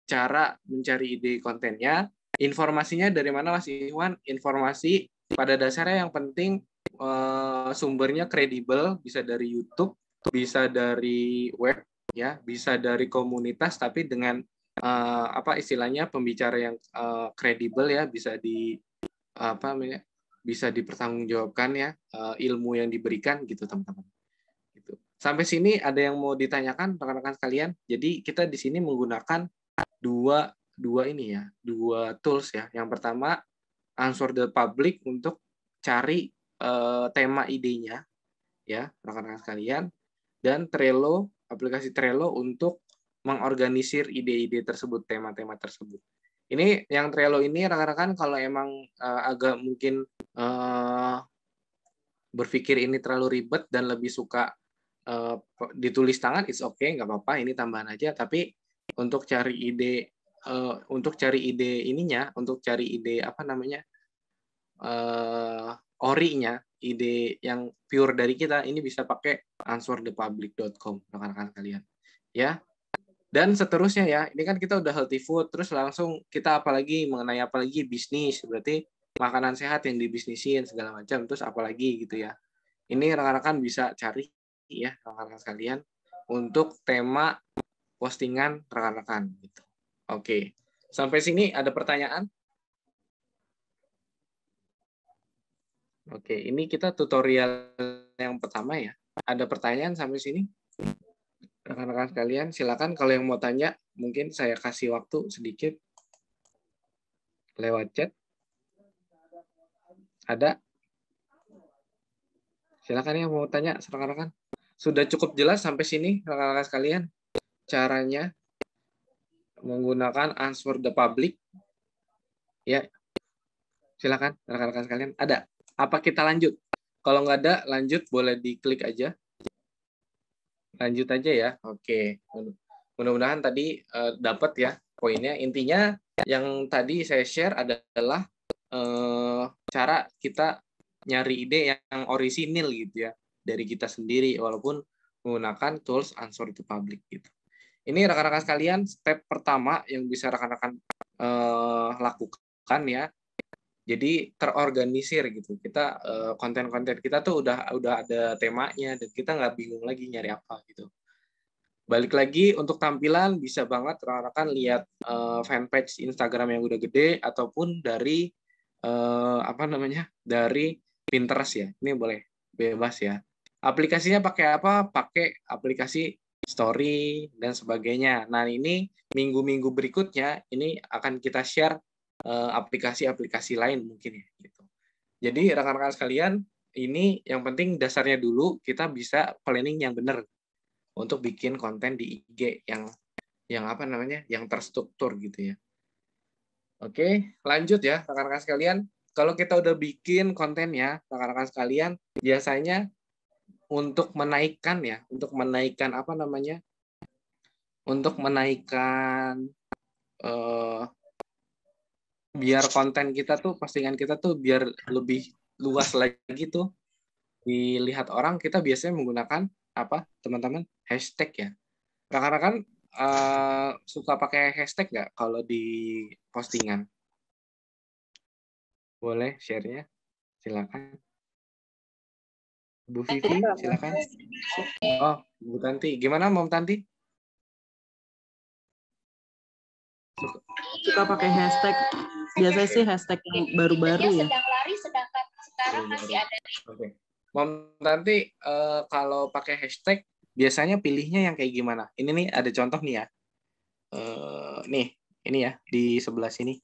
cara mencari ide kontennya. Informasinya dari mana Mas Iwan? Informasi pada dasarnya yang penting sumbernya kredibel, bisa dari YouTube, bisa dari web ya, bisa dari komunitas tapi dengan istilahnya pembicara yang kredibel ya, bisa bisa dipertanggungjawabkan ya ilmu yang diberikan gitu teman-teman. Gitu. Sampai sini ada yang mau ditanyakan rekan-rekan sekalian? Jadi kita di sini menggunakan dua tools ya. Yang pertama Answer the Public untuk cari tema idenya ya rekan-rekan sekalian, dan Trello, aplikasi Trello untuk mengorganisir ide-ide tersebut, tema-tema tersebut. Ini yang Trello ini rekan-rekan kalau emang agak mungkin berpikir ini terlalu ribet dan lebih suka ditulis tangan, it's okay, nggak apa-apa, ini tambahan aja. Tapi untuk cari ide orinya, ide yang pure dari kita, ini bisa pakai answerthepublic.com rekan-rekan sekalian ya. Dan seterusnya ya, ini kan kita udah healthy food, terus langsung kita mengenai bisnis, berarti makanan sehat yang dibisnisin segala macam, terus apalagi gitu ya. Ini rekan-rekan bisa cari ya rekan-rekan sekalian untuk tema postingan rekan-rekan gitu. Oke. Sampai sini ada pertanyaan? Oke, ini kita tutorial yang pertama ya. Ada pertanyaan sampai sini? Rekan-rekan sekalian, silakan kalau yang mau tanya, mungkin saya kasih waktu sedikit lewat chat. Ada? Silakan yang mau tanya, rekan-rekan. Sudah cukup jelas sampai sini, rekan-rekan sekalian, caranya menggunakan Answer the Public. Ya, silakan rekan-rekan sekalian. Ada? Apa kita lanjut? Kalau nggak ada, lanjut, boleh diklik aja. Lanjut aja ya. Oke. Mudah-mudahan tadi dapat ya poinnya. Intinya yang tadi saya share adalah cara kita nyari ide yang orisinil gitu ya dari kita sendiri walaupun menggunakan tools Answer to Public gitu. Ini rekan-rekan sekalian step pertama yang bisa rekan-rekan lakukan ya. Jadi terorganisir gitu. Kita konten-konten kita tuh udah ada temanya dan kita nggak bingung lagi nyari apa gitu. Balik lagi untuk tampilan bisa banget rekan-rekan lihat fanpage Instagram yang udah gede ataupun dari dari Pinterest ya. Ini boleh bebas ya. Aplikasinya pakai apa? Pakai aplikasi story dan sebagainya. Nah, ini minggu-minggu berikutnya ini akan kita share aplikasi-aplikasi lain mungkin ya gitu. Jadi rekan-rekan sekalian, ini yang penting dasarnya dulu kita bisa planning yang benar untuk bikin konten di IG yang yang terstruktur gitu ya. Oke, lanjut ya rekan-rekan sekalian. Kalau kita udah bikin kontennya, rekan-rekan sekalian, biasanya untuk menaikkan biar konten kita tuh, postingan kita tuh biar lebih luas lagi tuh dilihat orang, kita biasanya menggunakan apa, teman-teman? Hashtag ya. Rekan-rekan suka pakai hashtag nggak kalau di postingan? Boleh share-nya? Silakan. Bu Vivi, silakan. Oh, Bu Tanti. Gimana, Mom Tanti? Suka pakai hashtag. Biasanya sih hashtag yang baru-baru ya. Sedang lari, sedangkan sekarang masih ada. Oke. Mom Tanti, kalau pakai hashtag, biasanya pilihnya yang kayak gimana? Ini nih, ada contoh nih ya. Nih, ini ya, di sebelah sini.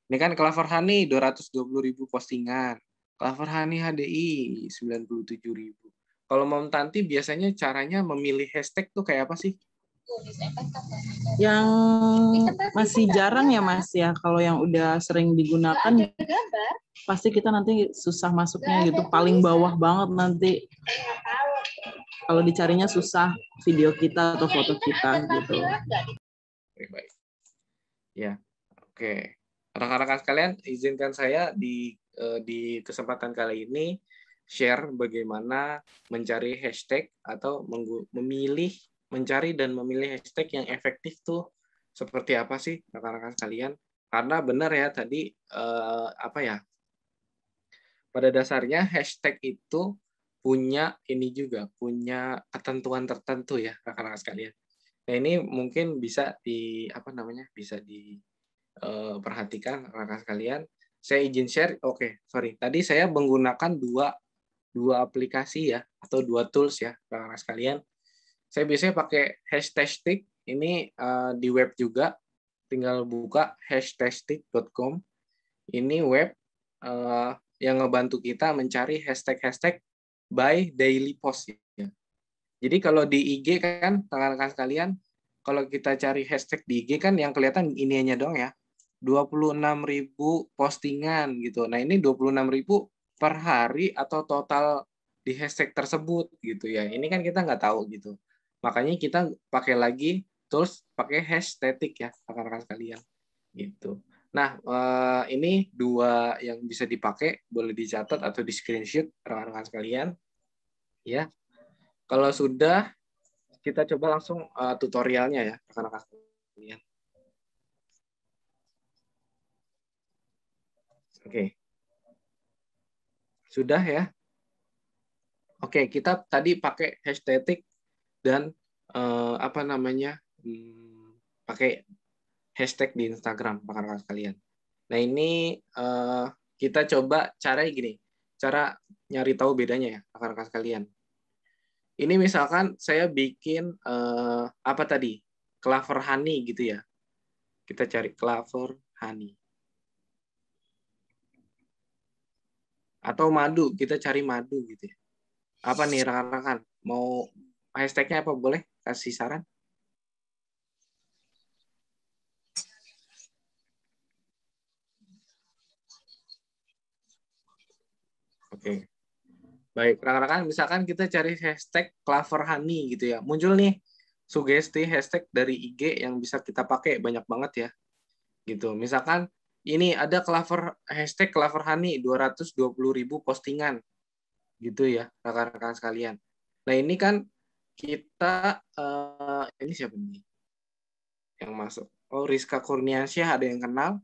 Ini kan Clever Honey 220.000 postingan. Clever Honey HDI 97.000. Kalau Mom Tanti biasanya caranya memilih hashtag tuh kayak apa sih? Yang masih jarang ya Mas ya, kalau yang udah sering digunakan pasti kita nanti susah masuknya gitu, paling bawah banget nanti. Kalau dicarinya susah video kita atau foto kita gitu. Oke, baik. Ya, oke. Rekan-rekan sekalian, izinkan saya di kesempatan kali ini share bagaimana mencari hashtag atau mencari dan memilih hashtag yang efektif tuh seperti apa sih rekan-rekan sekalian? Karena benar ya tadi pada dasarnya hashtag itu punya punya ketentuan tertentu ya rekan-rekan sekalian. Nah, ini mungkin bisa perhatikan rekan sekalian. Saya izin share. Oke, sorry. Tadi saya menggunakan dua aplikasi ya atau dua tools ya rekan sekalian. Saya biasanya pakai Hashtastic. Ini di web juga. Tinggal buka hashtastic.com. Ini web yang ngebantu kita mencari hashtag-hashtag by daily post ya. Jadi kalau di IG kan rekan-rekan sekalian, kalau kita cari hashtag di IG kan yang kelihatan ininya dong ya. 26.000 postingan gitu. Nah, ini 26.000 per hari atau total di hashtag tersebut gitu ya. Ini kan kita nggak tahu gitu. Makanya kita pakai lagi tools pakai Hashstatic ya, rekan-rekan sekalian. Gitu. Nah, ini dua yang bisa dipakai, boleh dicatat atau di screenshot rekan-rekan sekalian. Ya. Kalau sudah, kita coba langsung tutorialnya ya, rekan-rekan sekalian. Oke. Sudah ya? Oke, kita tadi pakai hashtag dan pakai hashtag di Instagram, rekan-rekan sekalian. Nah, ini kita coba cara gini, cara nyari tahu bedanya ya, rekan-rekan sekalian. Ini misalkan saya bikin apa tadi? Clever Honey gitu ya. Kita cari Clever Honey. Atau madu, kita cari madu gitu ya. Apa nih rekan-rekan? Mau hashtagnya apa? Boleh kasih saran? Oke. Baik, rekan-rekan, misalkan kita cari hashtag Clover Honey gitu ya. Muncul nih sugesti hashtag dari IG yang bisa kita pakai banyak banget ya. Gitu. Misalkan ini ada hashtag Clover Honey 220.000 postingan gitu ya, rekan-rekan sekalian. Nah, ini kan kita ini siapa nih yang masuk? Oh, Rizka Kurniasyah, ada yang kenal?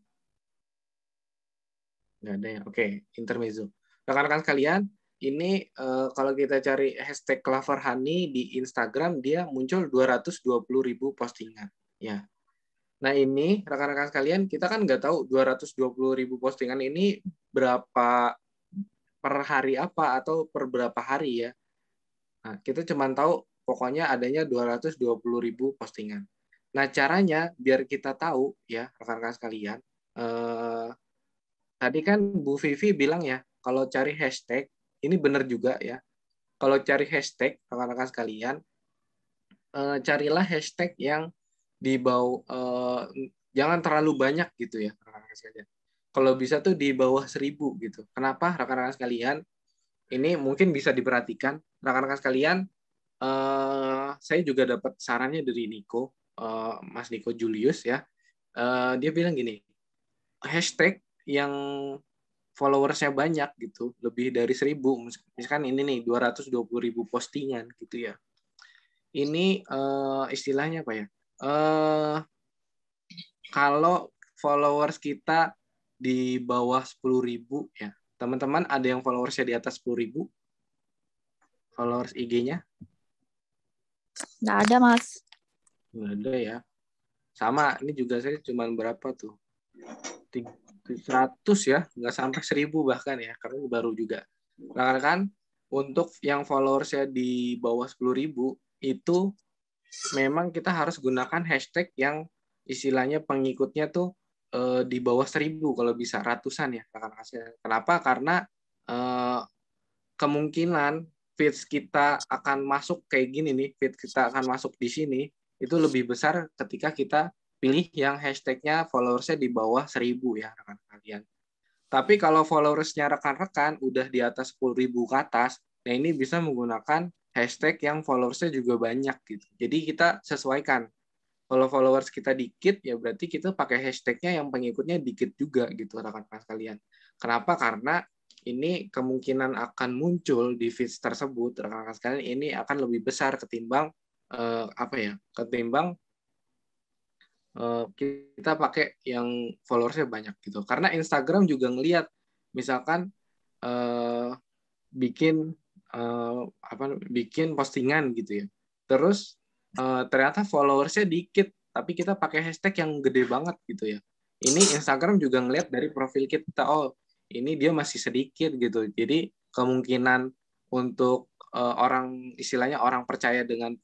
Nggak ada ya. Oke, intermezzo. Rekan-rekan sekalian, ini kalau kita cari hashtag Clover Honey di Instagram, dia muncul 220.000 postingan. Ya. Nah, ini rekan-rekan sekalian, kita kan nggak tahu 220.000 postingan ini berapa per hari apa atau per berapa hari ya. Nah, kita cuma tahu pokoknya adanya 220.000 postingan. Nah, caranya biar kita tahu ya, rekan-rekan sekalian, tadi kan Bu Vivi bilang ya, kalau cari hashtag, ini benar juga ya. Kalau cari hashtag, rekan-rekan sekalian, carilah hashtag yang di bawah, jangan terlalu banyak gitu ya, rekan-rekan sekalian. Kalau bisa tuh di bawah 1.000 gitu. Kenapa, rekan-rekan sekalian? Ini mungkin bisa diperhatikan, rekan-rekan sekalian. Saya juga dapat sarannya dari Niko, Mas Niko Julius ya. Dia bilang gini, hashtag yang followersnya banyak gitu, lebih dari 1.000, misalkan ini nih 220.000 postingan gitu ya. Ini istilahnya apa ya? Kalau followers kita di bawah 10.000 ya, teman-teman ada yang followersnya di atas 10.000 followers IG-nya? Nggak ada, Mas. Nggak ada ya. Sama, ini juga saya cuma berapa tuh? 100 ya, nggak sampai 1.000 bahkan ya, karena baru juga. Rekan-rekan, untuk yang followersnya di bawah 10.000 itu memang kita harus gunakan hashtag yang istilahnya pengikutnya tuh di bawah 1.000 kalau bisa ratusan ya, rekan-rekan. Kenapa? Karena kemungkinan feeds kita akan masuk kayak gini nih, feed kita akan masuk di sini itu lebih besar ketika kita pilih yang hashtagnya followersnya di bawah 1.000 ya rekan-rekan kalian. Tapi kalau followersnya rekan-rekan udah di atas 10.000 ke atas, nah ini bisa menggunakan hashtag yang followersnya juga banyak gitu. Jadi kita sesuaikan. Kalau followers kita dikit, ya berarti kita pakai hashtagnya yang pengikutnya dikit juga gitu rekan-rekan sekalian. Kenapa? Karena ini kemungkinan akan muncul di feeds tersebut rekan-rekan sekalian ini akan lebih besar ketimbang ketimbang kita pakai yang followersnya banyak gitu. Karena Instagram juga ngelihat misalkan bikin bikin postingan gitu ya. Terus ternyata followersnya dikit, tapi kita pakai hashtag yang gede banget gitu ya. Ini Instagram juga ngelihat dari profil kita, oh ini dia masih sedikit gitu. Jadi kemungkinan untuk istilahnya orang percaya dengan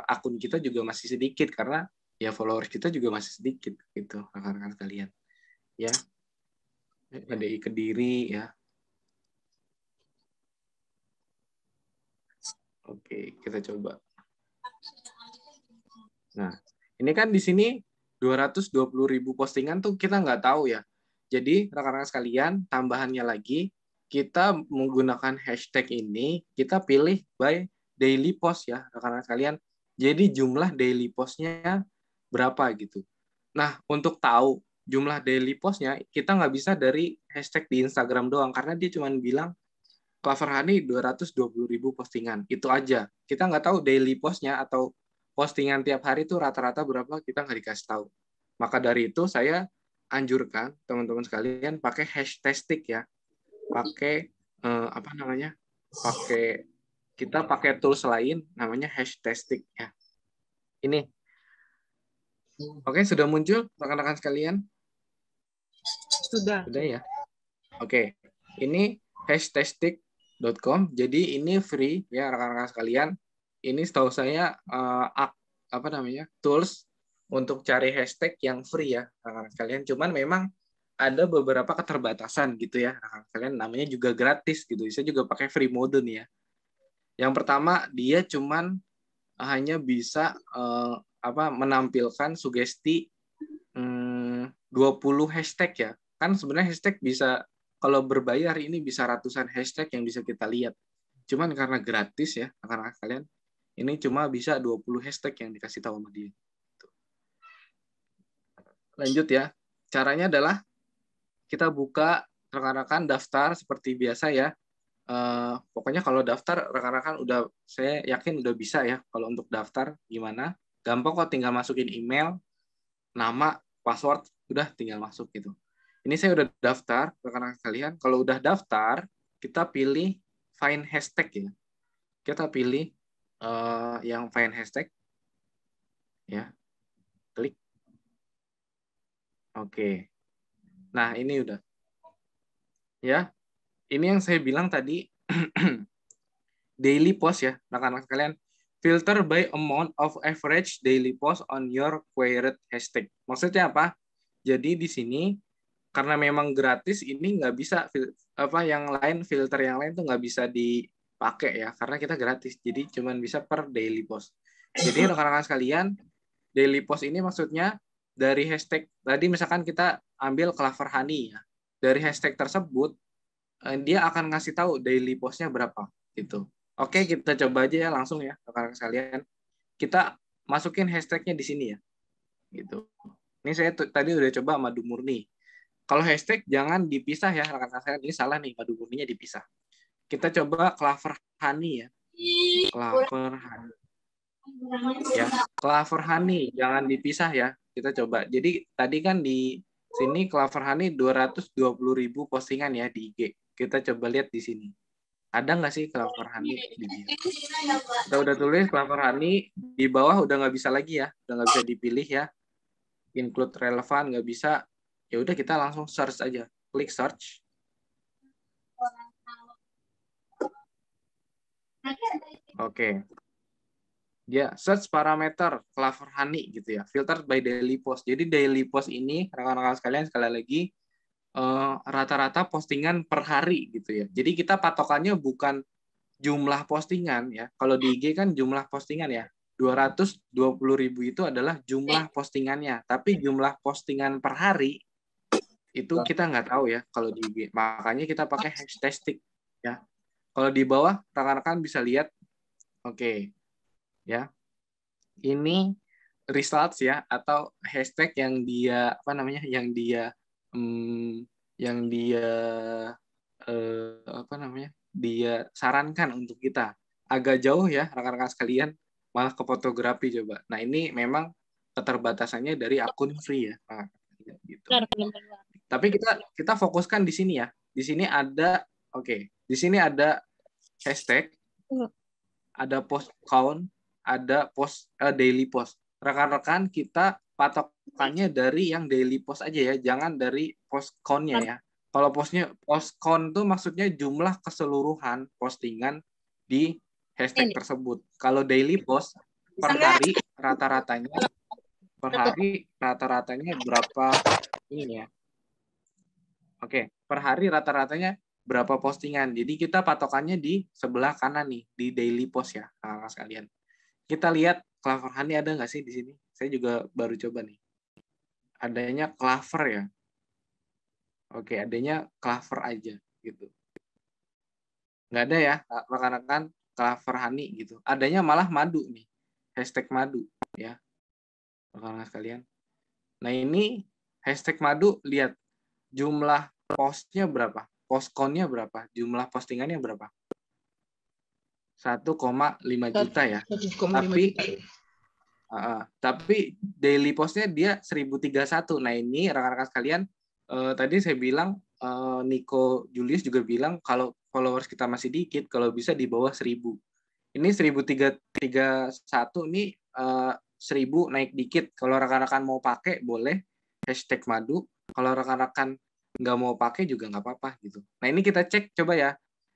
akun kita juga masih sedikit karena ya followers kita juga masih sedikit gitu rekan-rekan sekalian. Ya. PDI Kediri ya. Oke, kita coba. Nah, ini kan di sini 220.000 postingan tuh kita nggak tahu ya. Jadi, rekan-rekan sekalian, tambahannya lagi, kita menggunakan hashtag ini, kita pilih by daily post ya, rekan-rekan sekalian. Jadi, jumlah daily postnya berapa gitu. Nah, untuk tahu jumlah daily postnya, kita nggak bisa dari hashtag di Instagram doang, karena dia cuma bilang, Clover Honey 220.000 postingan. Itu aja. Kita nggak tahu daily postnya atau postingan tiap hari itu rata-rata berapa, kita nggak dikasih tahu. Maka dari itu saya anjurkan teman-teman sekalian pakai hashtag ya. Pakai kita pakai tools lain namanya hashtag ya. Ini. Oke, sudah muncul rekan-rekan sekalian? Sudah. Sudah ya. Oke. Ini hashtag.com. Jadi ini free ya rekan-rekan sekalian. Ini setahu saya tools untuk cari hashtag yang free ya rekan-rekan sekalian. Cuman memang ada beberapa keterbatasan gitu ya rekan-rekan sekalian. Namanya juga gratis gitu. Saya juga pakai free mode nih ya. Yang pertama dia cuman hanya bisa menampilkan sugesti 20 hashtag ya. Kan sebenarnya hashtag bisa kalau berbayar ini bisa ratusan hashtag yang bisa kita lihat. Cuman karena gratis ya, karena kalian ini cuma bisa 20 hashtag yang dikasih tahu sama dia. Lanjut ya. Caranya adalah kita buka rekan-rekan daftar seperti biasa ya. Pokoknya kalau daftar rekan-rekan udah, saya yakin udah bisa ya. Kalau untuk daftar gimana? Gampang kok, tinggal masukin email, nama, password, udah tinggal masuk gitu. Ini saya udah daftar rekan-rekan kalian. Kalau udah daftar, kita pilih find hashtag ya. Kita pilih yang find hashtag ya. Klik. Oke. Nah, ini udah. Ya. Ini yang saya bilang tadi daily post ya, rekan-rekan kalian. Filter by amount of average daily post on your queried hashtag. Maksudnya apa? Jadi di sini karena memang gratis, ini nggak bisa yang lain, filter yang lain tuh nggak bisa dipakai ya, karena kita gratis. Jadi cuman bisa per daily post. Jadi rekan-rekan sekalian, daily post ini maksudnya dari hashtag tadi, misalkan kita ambil Clover Honey ya. Dari hashtag tersebut dia akan ngasih tahu daily postnya berapa gitu. Oke, kita coba aja ya langsung ya rekan-rekan sekalian. Kita masukin hashtagnya di sini ya. Gitu. Ini saya tadi udah coba madu murni. Kalau hashtag jangan dipisah ya rekan-rekan sekalian. Ini salah nih, madu murninya dipisah. Kita coba Clover Honey ya. Clover Honey. Ya, Clover Honey jangan dipisah ya. Kita coba. Jadi tadi kan di sini Clover Honey 220.000 postingan ya di IG. Kita coba lihat di sini. Ada nggak sih Clover Honey di dia? Kita udah tulis Clover Honey, di bawah udah nggak bisa lagi ya. Udah nggak bisa dipilih ya. Include relevan, nggak bisa. Ya udah kita langsung search aja. Klik search. Oke. Dia search parameter Clover Honey gitu ya. Filter by daily post. Jadi daily post ini, rekan-rekan sekalian, sekali lagi, rata-rata postingan per hari gitu ya. Jadi kita patokannya bukan jumlah postingan ya. Kalau di IG kan jumlah postingan ya. 220.000 itu adalah jumlah postingannya. Tapi jumlah postingan per hari itu kita nggak tahu ya kalau di IG. Makanya kita pakai hashtag ya. Kalau di bawah rekan-rekan bisa lihat. Oke. Ya. Ini results ya, atau hashtag yang dia dia sarankan untuk kita. Agak jauh ya rekan-rekan sekalian, malah ke fotografi coba. Nah, ini memang keterbatasannya dari akun free ya, gitu. Tapi kita fokuskan di sini ya. Di sini ada di sini ada hashtag, ada post count, ada post daily post. Rekan-rekan kita patokannya dari yang daily post aja ya, jangan dari post count-nya ya. Kalau post count itu maksudnya jumlah keseluruhan postingan di hashtag tersebut. Kalau daily post per hari rata-ratanya berapa ini ya. Oke, per hari rata-ratanya berapa postingan. Jadi kita patokannya di sebelah kanan nih, di daily post ya, kakak sekalian. Kita lihat Clover Honey ada nggak sih di sini? Saya juga baru coba nih. Adanya Clover ya. Oke, adanya Clover aja gitu. Nggak ada ya, rekan-rekan, Clover Honey gitu. Adanya malah madu nih. Hashtag madu ya. Rekan-rekan sekalian. Nah, ini hashtag madu, lihat jumlah postnya berapa? Post count-nya berapa? Jumlah postingannya berapa? 1,5 juta ya. Tapi daily postnya dia 1031. Nah, ini rekan-rekan sekalian, tadi saya bilang, Nico Julius juga bilang kalau followers kita masih dikit, kalau bisa di bawah 1000. Ini 1031 ini 1000 naik dikit. Kalau rekan-rekan mau pakai boleh hashtag madu. Kalau rekan-rekan nggak mau pakai juga nggak apa-apa gitu. Nah, ini kita cek coba ya.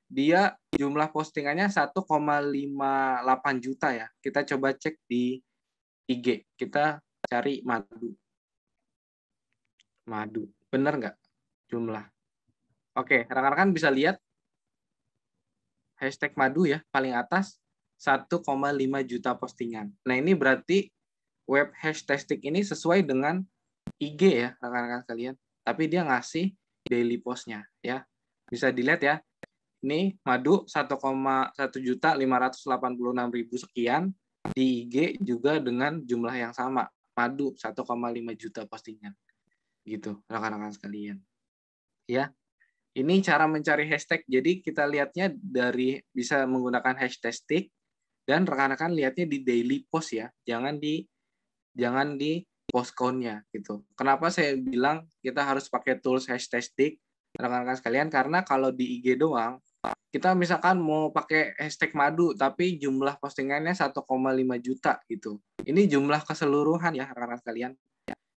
Dia jumlah postingannya 1,58 juta ya. Kita coba cek di IG. Kita cari madu. Madu. Bener nggak jumlah? Oke, rekan-rekan bisa lihat hashtag madu ya, paling atas 1,5 juta postingan. Nah, ini berarti web hashtag ini sesuai dengan IG ya, rekan-rekan sekalian. Tapi dia ngasih daily postnya ya. Bisa dilihat ya. Ini madu 1,1.586.000 sekian, di IG juga dengan jumlah yang sama, madu 1,5 juta postingan. Gitu, rekan-rekan sekalian. Ya. Ini cara mencari hashtag. Jadi kita lihatnya dari bisa menggunakan hashtag dan rekan-rekan lihatnya di daily post ya. Jangan di post count-nya gitu. Kenapa saya bilang kita harus pakai tools hashtag rekan-rekan sekalian? Karena kalau di IG doang, kita misalkan mau pakai hashtag madu tapi jumlah postingannya 1,5 juta gitu. Ini jumlah keseluruhan ya rekan-rekan sekalian.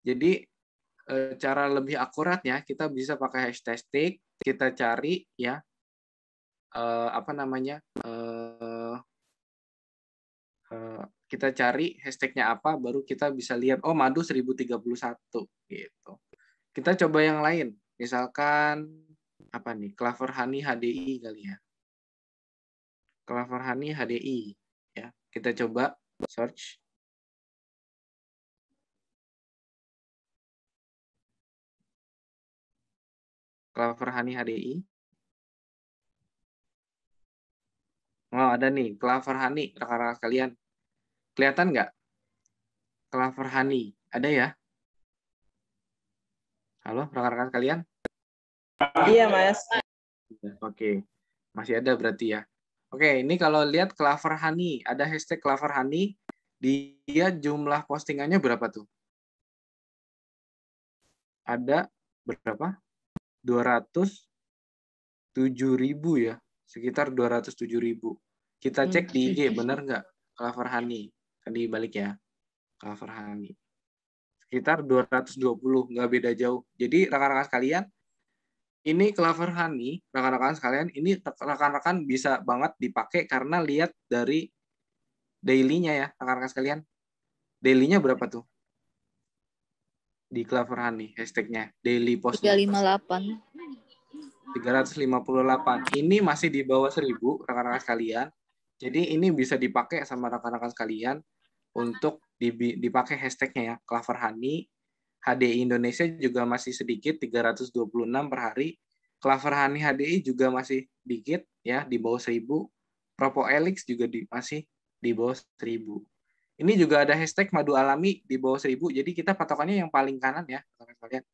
Jadi cara lebih akuratnya kita bisa pakai hashtag, kita cari ya kita cari hashtagnya apa, baru kita bisa lihat oh madu 1031 gitu. Kita coba yang lain, misalkan apa nih, Clover Honey HDI kali ya. Clover Honey HDI ya. Kita coba search. Clover Honey HDI. Oh, ada nih, Clover Honey, rekan-rekan sekalian. Kelihatan nggak? Clover Honey, ada ya? Halo, rekan-rekan sekalian? Iya, Mas. Oke, masih ada berarti ya. Oke, ini kalau lihat Clover Honey, ada hashtag Clover Honey, dia jumlah postingannya berapa tuh? Ada berapa? 207.000 ya, sekitar 207.000. Kita cek di IG, benar nggak Clover Honey? Tadi balik ya, Clover Honey. Sekitar 220, nggak beda jauh. Jadi rekan-rekan sekalian, ini Clover Honey, rekan-rekan sekalian, ini rekan-rekan bisa banget dipakai karena lihat dari daily-nya ya, rekan-rekan sekalian. Daily-nya berapa tuh? Di Clover Honey, hashtag-nya, daily post-nya. 358. 358. Ini masih di bawah 1.000, rekan-rekan sekalian. Jadi ini bisa dipakai sama rekan-rekan sekalian untuk dipakai hashtag-nya ya, Clover Honey. HDI Indonesia juga masih sedikit, 326 per hari. Clover Honey HDI juga masih dikit ya, di bawah 1.000. Propo Elix juga masih di bawah 1.000. Ini juga ada hashtag madu alami di bawah 1.000. Jadi kita patokannya yang paling kanan ya, rekan-rekan sekalian.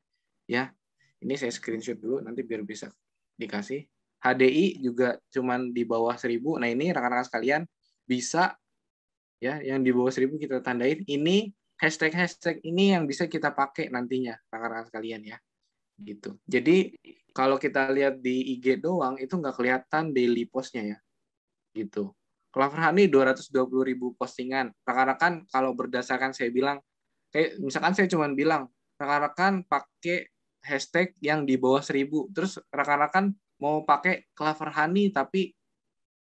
Ya, ini saya screenshot dulu nanti biar bisa dikasih. HDI juga cuman di bawah 1.000. Nah, ini rekan-rekan sekalian bisa ya, yang di bawah 1.000 kita tandain. Ini hashtag ini yang bisa kita pakai nantinya, rekan-rekan sekalian ya. Gitu. Jadi kalau kita lihat di IG doang itu nggak kelihatan daily post-nya ya. Gitu. Clover Honey 220.000 postingan. Rekan-rekan kalau berdasarkan saya bilang, kayak misalkan saya cuma bilang, rekan-rekan pakai hashtag yang di bawah 1.000. Terus rekan-rekan mau pakai Clover Honey tapi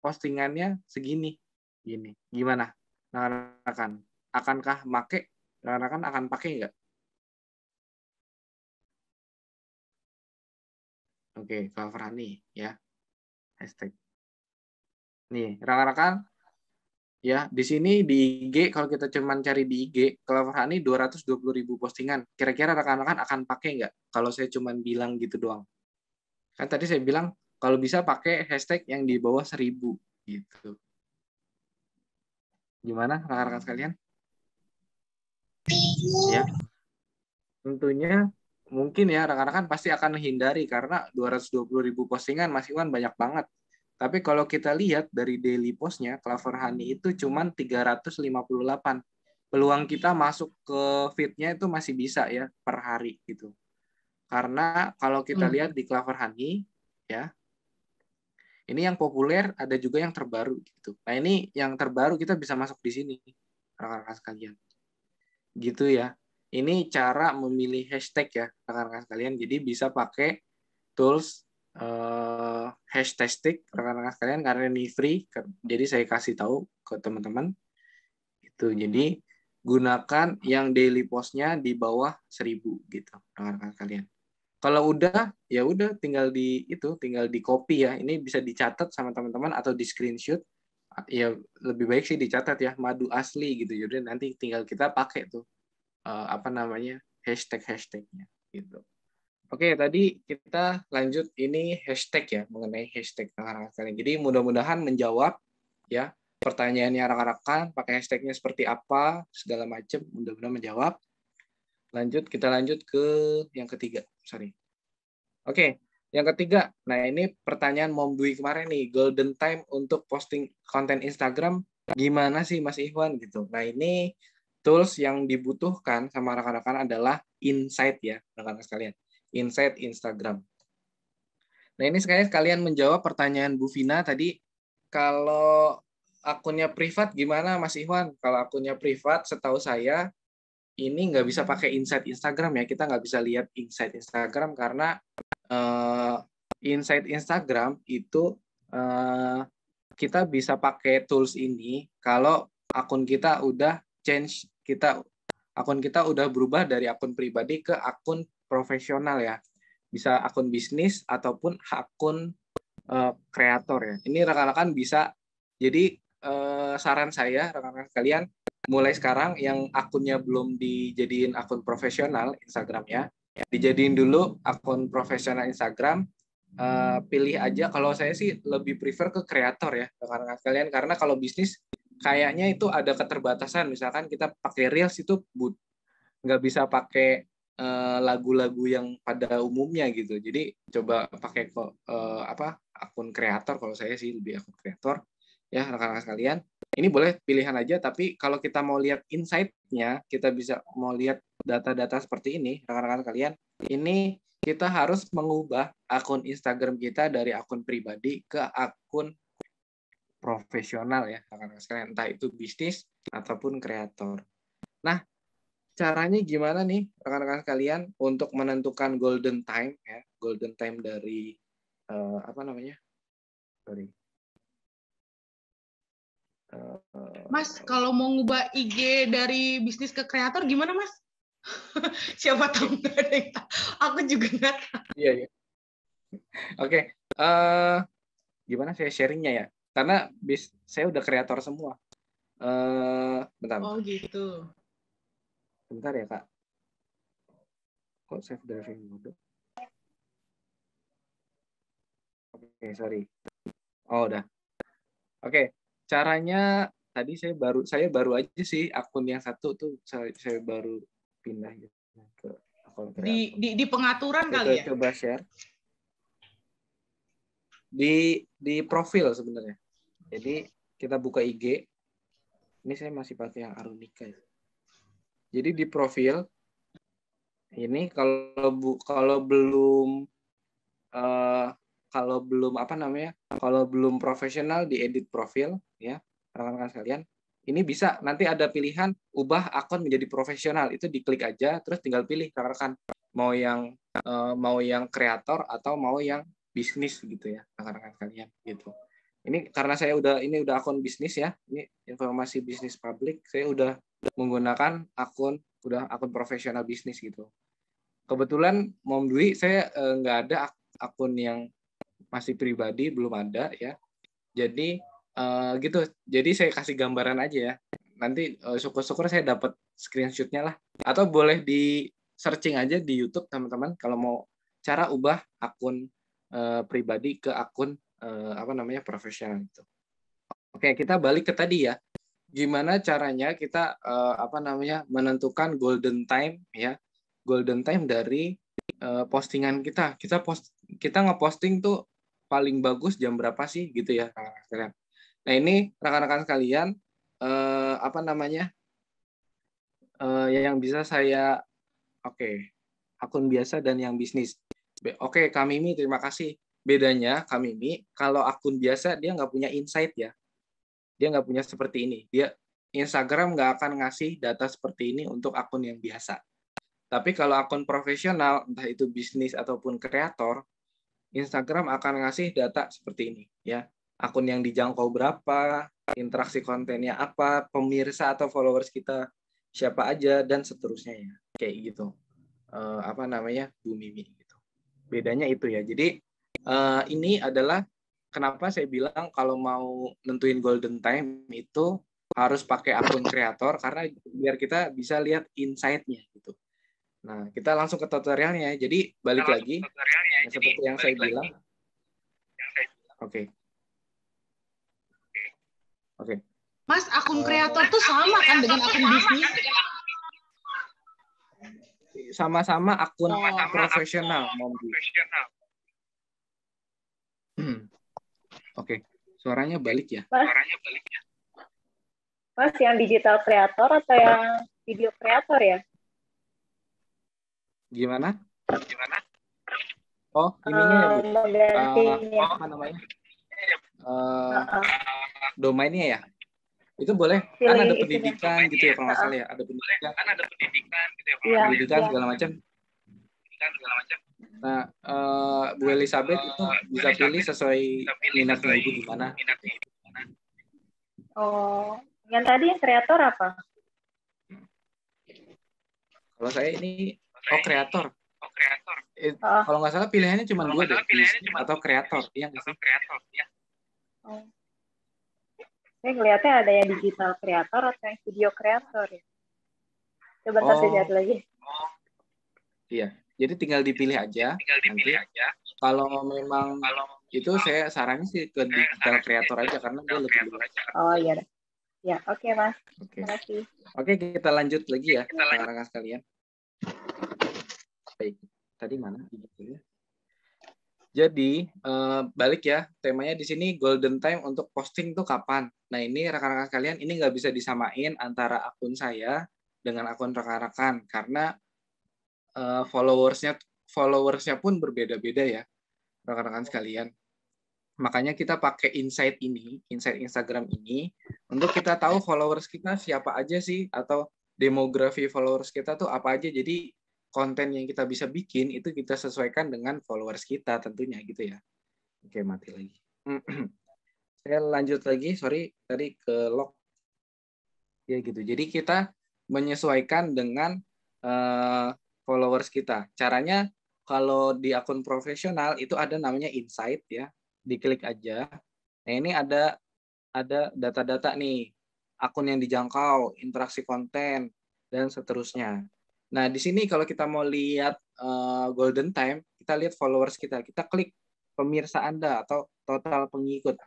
postingannya segini. Gini. Gimana? Rekan-rekan, akankah pakai? Rekan-rekan akan pakai nggak? Oke, Clover Honey ya. Hashtag. Nih, rekan-rekan, ya, di sini di IG, kalau kita cuman cari di IG, Clover Honey 220.000 postingan. Kira-kira rekan-rekan akan pakai nggak? Kalau saya cuman bilang gitu doang. Kan tadi saya bilang, kalau bisa pakai hashtag yang di bawah 1.000. Gitu. Gimana rekan-rekan sekalian? Ya, tentunya mungkin ya rekan-rekan pasti akan menghindari karena 220.000 postingan masih kan banyak banget. Tapi kalau kita lihat dari daily post-nya, Clover Honey itu cuma 358. Peluang kita masuk ke feed-nya itu masih bisa ya per hari gitu. Karena kalau kita lihat di Clover Honey, ya, ini yang populer, ada juga yang terbaru gitu. Nah ini yang terbaru kita bisa masuk di sini, rekan-rekan sekalian. Gitu ya. Ini cara memilih hashtag ya, rekan-rekan sekalian. Jadi bisa pakai tools hashtag rekan-rekan sekalian karena ini free, jadi saya kasih tahu ke teman-teman itu. Jadi gunakan yang daily post-nya di bawah 1.000 gitu rekan-rekan sekalian. Kalau udah ya udah tinggal di copy ya, ini bisa dicatat sama teman-teman atau di screenshot ya, lebih baik sih dicatat ya, madu asli gitu. Jadi nanti tinggal kita pakai tuh hashtagnya gitu Oke, tadi kita lanjut ini hashtag ya, mengenai hashtag rekan-rekan sekalian. Jadi mudah-mudahan menjawab ya pertanyaannya rekan-rekan, pakai hashtagnya seperti apa, segala macam, mudah-mudahan menjawab. Kita lanjut ke yang ketiga. Sorry. Oke, yang ketiga. Nah, ini pertanyaan Mom Dwi kemarin nih, golden time untuk posting konten Instagram gimana sih Mas Ikhwan gitu. Nah, ini tools yang dibutuhkan sama rekan-rekan adalah Insight ya, rekan-rekan sekalian. Insight Instagram. Nah, ini sekalian menjawab pertanyaan Bu Vina tadi, kalau akunnya privat gimana Mas Ikhwan? Kalau akunnya privat, setahu saya ini nggak bisa pakai Insight Instagram ya. Kita nggak bisa lihat Insight Instagram karena Insight Instagram itu kita bisa pakai tools ini kalau akun kita udah akun kita udah berubah dari akun pribadi ke akun profesional ya. Bisa akun bisnis ataupun akun kreator ya. Ini rekan-rekan bisa. Jadi saran saya rekan-rekan sekalian, mulai sekarang yang akunnya belum dijadiin akun profesional Instagramnya, dijadiin dulu akun profesional Instagram. Pilih aja. Kalau saya sih lebih prefer ke kreator ya rekan-rekan sekalian, karena kalau bisnis kayaknya itu ada keterbatasan. Misalkan kita pakai Reels itu nggak bisa pakai lagu-lagu yang pada umumnya gitu. Jadi coba pakai akun kreator. Kalau saya sih lebih akun kreator ya rekan-rekan sekalian. Ini boleh pilihan aja, tapi kalau kita mau lihat insight-nya, kita bisa mau lihat data-data seperti ini rekan-rekan sekalian. Ini kita harus mengubah akun Instagram kita dari akun pribadi ke akun profesional ya rekan-rekan sekalian, entah itu bisnis ataupun kreator. Nah, caranya gimana nih rekan-rekan sekalian untuk menentukan golden time ya, golden time dari Mas, kalau mau ngubah IG dari bisnis ke kreator gimana, Mas? Siapa tahu nggak ada yang tahu. Aku juga nggak tahu. Iya. Oke. Gimana saya sharingnya ya? Karena saya udah kreator semua. Bentar. Oh gitu. Bentar ya, Kak. Kok save driving mode? Oke, sorry. Oh, udah. Oke. Caranya tadi saya baru aja sih akun yang satu tuh saya baru pindah gitu ke akun kreator. Di pengaturan kali ya? Coba share. Di profil sebenarnya. Jadi kita buka IG. Ini saya masih pakai yang Arunika ya. Jadi di profil ini kalau belum profesional di edit profil ya rekan-rekan sekalian, ini bisa nanti ada pilihan ubah akun menjadi profesional, itu diklik aja terus tinggal pilih rekan-rekan mau yang kreator atau mau yang bisnis gitu ya rekan-rekan sekalian gitu. Ini karena saya udah akun bisnis ya, ini informasi bisnis publik, saya udah menggunakan akun profesional bisnis gitu. Kebetulan Mom Dwi saya nggak ada akun yang masih pribadi, belum ada ya. Jadi gitu. Jadi saya kasih gambaran aja ya. Nanti syukur-syukur saya dapat screenshotnya lah. Atau boleh di searching aja di YouTube teman-teman kalau mau cara ubah akun pribadi ke akun profesional itu. Oke, kita balik ke tadi ya. Gimana caranya kita menentukan golden time ya. Golden time dari postingan kita. Kita ngeposting tuh paling bagus jam berapa sih gitu ya rekan-rekan sekalian. Nah, ini rekan-rekan sekalian yang bisa saya akun biasa dan yang bisnis. Oke, Kamimi terima kasih. Bedanya Kamimi kalau akun biasa dia nggak punya insight ya. Dia nggak punya seperti ini. Instagram nggak akan ngasih data seperti ini untuk akun yang biasa. Tapi kalau akun profesional, entah itu bisnis ataupun kreator, Instagram akan ngasih data seperti ini ya. Akun yang dijangkau berapa, interaksi kontennya apa, pemirsa atau followers kita siapa aja dan seterusnya ya. Kayak gitu. Bu Mimi gitu. Bedanya itu ya. Jadi ini adalah kenapa saya bilang kalau mau nentuin golden time itu harus pakai akun kreator, karena biar kita bisa lihat insight-nya gitu. Nah, kita langsung ke tutorialnya. Jadi balik lagi seperti yang saya bilang. Oke. Oke. Mas, akun kreator tuh sama kan dengan akun bisnis? Sama-sama akun profesional, Mombi. Oke. Suaranya balik ya? Mas, yang digital kreator atau yang video kreator ya? Gimana? Oh, ininya ya, Bu. Menggantinya. Apa namanya? Domainnya ya? Itu boleh. Kan ada pendidikan gitu ya, kalau nggak salah ya. Ada pendidikan. Pendidikan segala macam. Nah, Bu Elizabeth itu bisa pilih sesuai minatnya Ibu di mana. Oh, yang tadi yang kreator apa? Kalau saya ini, kreator. Kalau nggak salah pilihannya cuma 2 deh, bisnis atau kreator. Iya nggak sih? Oh. Saya ngeliatnya ada yang digital kreator atau yang video kreator ya. Coba saya lihat lagi. Iya, jadi tinggal dipilih aja. Nanti kalau memang itu saya sarannya sih ke digital kreator aja karena dia lebih luas. Oh iya. Ya, oke Mas. Oke. Terima kasih. Oke, kita lanjut lagi ya, rekan-rekan sekalian. Baik, tadi mana? Jadi balik ya, temanya di sini golden time untuk posting tuh kapan? Nah ini rekan-rekan sekalian, ini nggak bisa disamain antara akun saya dengan akun rekan-rekan karena followersnya pun berbeda-beda ya, rekan-rekan sekalian. Makanya kita pakai insight Instagram ini untuk kita tahu followers kita siapa aja sih atau demografi followers kita tuh apa aja. Jadi konten yang kita bisa bikin itu kita sesuaikan dengan followers kita tentunya gitu ya. Oke, mati lagi. Saya lanjut lagi, sorry tadi ke lock. Ya gitu. Jadi kita menyesuaikan dengan followers kita. Caranya kalau di akun profesional itu ada namanya insight ya. Diklik aja. Nah, ini ada data-data nih. Akun yang dijangkau, interaksi konten dan seterusnya. Nah, di sini kalau kita mau lihat golden time, kita lihat followers kita. Kita klik pemirsa Anda atau total pengikut.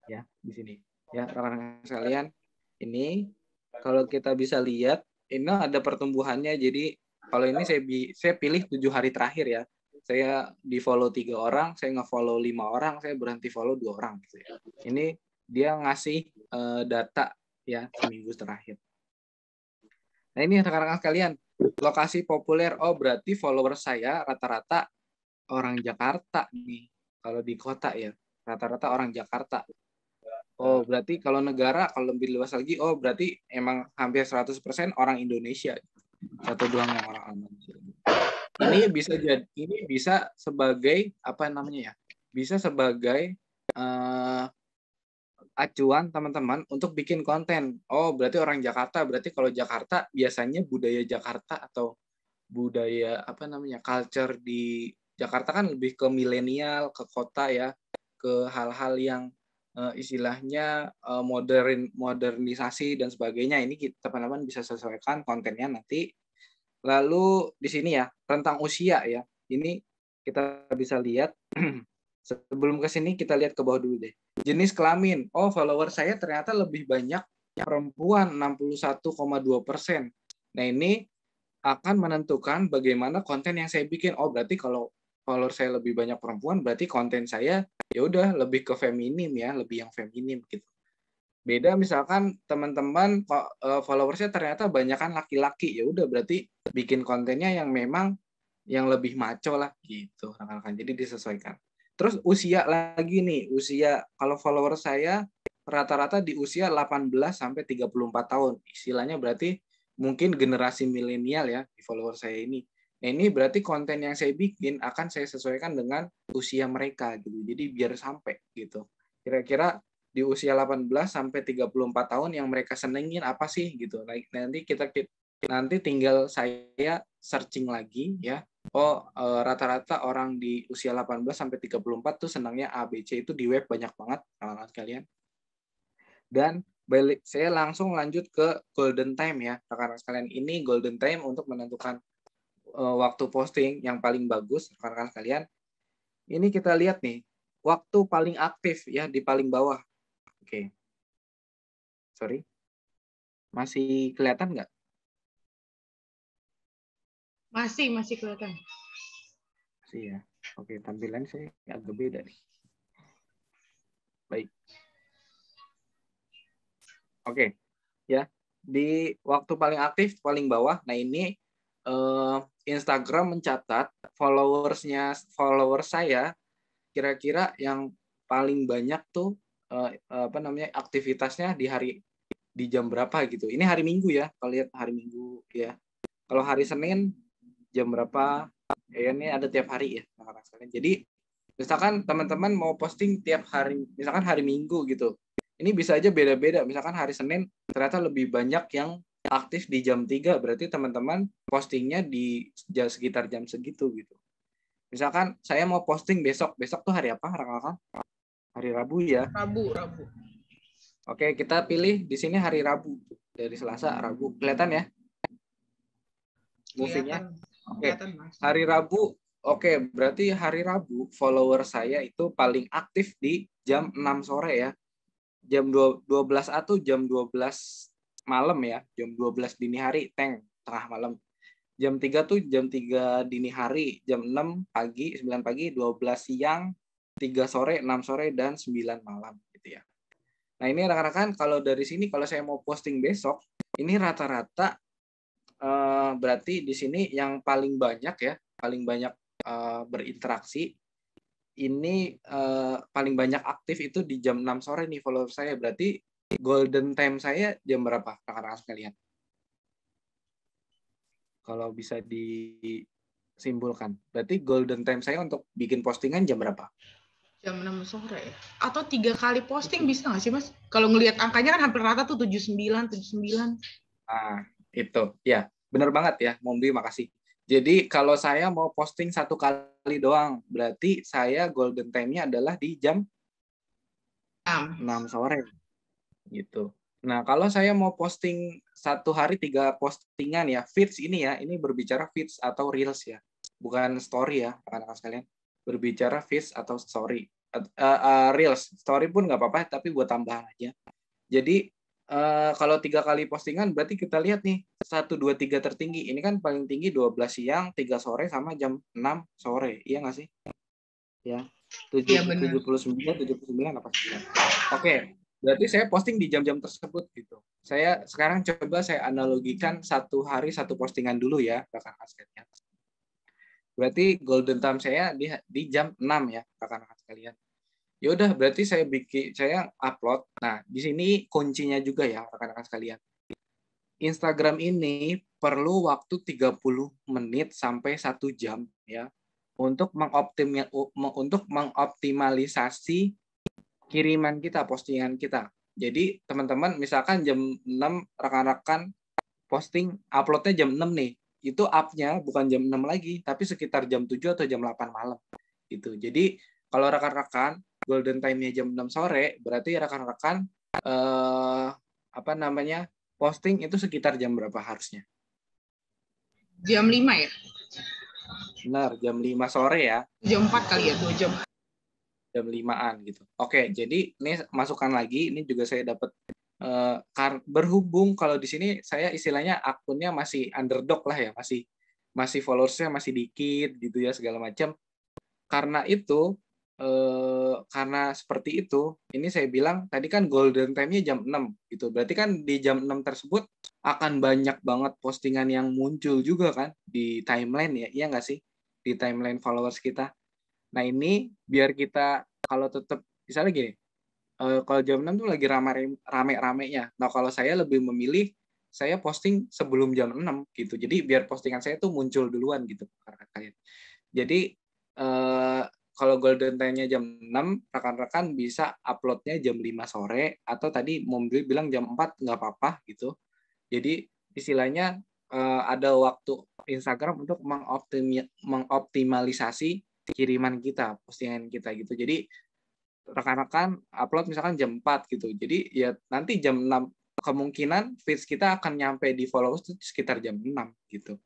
Ya, di sini. Ya, rekan-rekan sekalian, ini kalau kita bisa lihat, ini ada pertumbuhannya. Jadi, kalau ini saya pilih 7 hari terakhir ya. Saya di follow 3 orang, saya nge-follow 5 orang, saya berhenti follow 2 orang. Gitu ya. Ini dia ngasih data ya seminggu terakhir. Nah ini rekan-rekan sekalian, lokasi populer. Oh berarti follower saya rata-rata orang Jakarta nih. Kalau di kota ya, rata-rata orang Jakarta. Oh berarti kalau negara, kalau lebih luas lagi, oh berarti emang hampir 100% orang Indonesia. Satu doang yang orang Indonesia. Ini bisa sebagai apa namanya ya? Bisa sebagai acuan teman-teman untuk bikin konten. Oh, berarti orang Jakarta. Berarti kalau Jakarta biasanya budaya Jakarta atau budaya apa namanya? Culture di Jakarta kan lebih ke milenial, ke kota ya, ke hal-hal yang istilahnya modernisasi dan sebagainya. Ini kita teman-teman bisa sesuaikan kontennya nanti. Lalu di sini ya, rentang usia ya. Ini kita bisa lihat. Sebelum ke sini kita lihat ke bawah dulu deh. Jenis kelamin. Oh, follower saya ternyata lebih banyak perempuan 61,2%. Nah, ini akan menentukan bagaimana konten yang saya bikin. Oh, berarti kalau follower saya lebih banyak perempuan, berarti konten saya ya udah lebih ke feminim ya, lebih yang feminim gitu. Beda misalkan teman-teman followersnya ternyata banyakan laki-laki, ya udah berarti bikin kontennya yang memang yang lebih maco lah gitu, rekan-rekan. Jadi disesuaikan. Terus usia lagi nih, usia kalau follower saya rata-rata di usia 18 sampai 34 tahun. Istilahnya berarti mungkin generasi milenial ya di follower saya ini. Nah, ini berarti konten yang saya bikin akan saya sesuaikan dengan usia mereka gitu. Jadi biar sampai gitu. Kira-kira di usia 18 sampai 34 tahun yang mereka senengin apa sih gitu. Nanti tinggal saya searching lagi ya. Oh, rata-rata orang di usia 18 sampai 34 tuh senangnya ABC itu di web banyak banget teman-teman sekalian. Dan saya langsung lanjut ke golden time ya. Rekan-rekan sekalian, ini golden time untuk menentukan waktu posting yang paling bagus, rekan-rekan sekalian, ini kita lihat nih, waktu paling aktif ya di paling bawah. Oke. Sorry. Masih kelihatan nggak? Masih kelihatan. Masih ya. Oke, tampilan saya agak beda nih. Baik. Oke. Ya. Di waktu paling aktif paling bawah. Nah, ini Instagram mencatat followers saya kira-kira yang paling banyak tuh aktivitasnya di jam berapa gitu. Ini hari Minggu ya. Kalau lihat hari Minggu ya. Kalau hari Senin jam berapa? Ya, ini ada tiap hari ya. Jadi misalkan teman-teman mau posting tiap hari, misalkan hari Minggu gitu. Ini bisa aja beda-beda. Misalkan hari Senin ternyata lebih banyak yang aktif di jam 3, berarti teman-teman postingnya di sekitar jam segitu gitu. Misalkan saya mau posting besok tuh hari apa, rekan-rekan? Hari Rabu ya. Rabu. Oke, kita pilih di sini hari Rabu. Dari Selasa, Rabu. Kelihatan ya? Movie-nya? Oke. Hari Rabu. Oke, berarti hari Rabu follower saya itu paling aktif di jam 6 sore ya. Jam 12 atau jam 12 malam ya. Jam 12 dini hari, tengah malam. Jam 3 tuh jam 3 dini hari, jam 6 pagi, 9 pagi, 12 siang, 3 sore, 6 sore, dan 9 malam gitu ya. Nah ini rekan-rekan kalau dari sini kalau saya mau posting besok, ini rata-rata berarti di sini yang paling banyak ya, paling banyak berinteraksi, ini paling banyak aktif itu di jam 6 sore nih follower saya. Berarti golden time saya jam berapa rekan-rekan sekalian? Kalau bisa disimpulkan. Berarti golden time saya untuk bikin postingan jam berapa? Jam 6 sore ya. Atau 3 kali posting bisa nggak sih, Mas? Kalau ngelihat angkanya kan hampir rata tuh 79. Nah, itu. Ya, benar banget ya, Mombi, makasih. Jadi kalau saya mau posting 1 kali doang, berarti saya golden time-nya adalah di jam 6 sore. Gitu. Nah, kalau saya mau posting 1 hari 3 postingan ya, feeds ini ya, ini berbicara feeds atau reels ya, bukan story ya, rekan-rekan sekalian. Berbicara feeds atau story, reels, story pun nggak apa-apa, tapi buat tambahan aja. Jadi kalau 3 kali postingan, berarti kita lihat nih 1, 2, 3 tertinggi. Ini kan paling tinggi 12 siang, 3 sore sama jam 6 sore, iya nggak sih? Ya, 79 apa 9. Oke. Berarti saya posting di jam-jam tersebut gitu. Saya sekarang coba saya analogikan 1 hari 1 postingan dulu ya, rekan-rekan sekalian. Berarti golden time saya di jam 6 ya, rekan-rekan sekalian. Ya udah, berarti saya upload. Nah, di sini kuncinya juga ya, rekan-rekan sekalian. Instagram ini perlu waktu 30 menit sampai 1 jam ya untuk mengoptimalisasi kiriman kita, postingan kita. Jadi teman-teman misalkan jam 6 rekan-rekan posting uploadnya jam 6 nih. Itu up-nya bukan jam 6 lagi, tapi sekitar jam 7 atau jam 8 malam. Gitu. Jadi kalau rekan-rekan golden time-nya jam 6 sore, berarti rekan-rekan posting itu sekitar jam berapa harusnya? Jam 5 ya? Benar, jam 5 sore ya. Jam 4 kali ya, 2 jam. Jam 5-an gitu. Oke, jadi ini masukkan lagi, ini juga saya dapat berhubung kalau di sini saya istilahnya akunnya masih underdog lah ya, masih followersnya masih dikit gitu ya segala macam. Karena itu karena seperti itu, ini saya bilang tadi kan golden time-nya jam 6 gitu. Berarti kan di jam 6 tersebut akan banyak banget postingan yang muncul juga kan di timeline ya. Iya nggak sih? Di timeline followers kita. Nah ini biar kita kalau tetap misalnya gini, kalau jam 6 tuh lagi rame-ramenya. Nah kalau saya lebih memilih saya posting sebelum jam 6 gitu. Jadi biar postingan saya tuh muncul duluan gitu. Jadi kalau golden time-nya jam 6, rekan-rekan bisa upload-nya jam 5 sore atau tadi Mombi bilang jam 4 nggak apa-apa gitu. Jadi istilahnya ada waktu Instagram untuk mengoptimalisasi kiriman kita, postingan kita gitu. Jadi rekan-rekan upload misalkan jam 4 gitu. Jadi ya nanti jam 6 kemungkinan feeds kita akan nyampe di followers itu sekitar jam 6 gitu.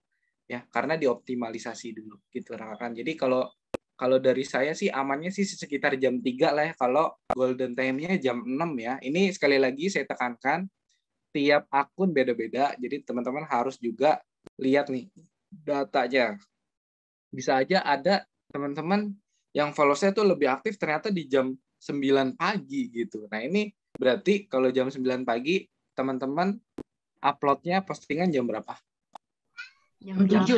ya, karena dioptimalisasi dulu gitu rekan-rekan. Jadi kalau dari saya sih amannya sih sekitar jam 3 lah ya, kalau golden time-nya jam 6 ya. Ini sekali lagi saya tekankan, tiap akun beda-beda, jadi teman-teman harus juga lihat nih datanya. Bisa aja ada teman-teman yang followersnya tuh lebih aktif ternyata di jam 9 pagi gitu. Nah ini berarti kalau jam 9 pagi teman-teman uploadnya postingan jam berapa? Jam 7.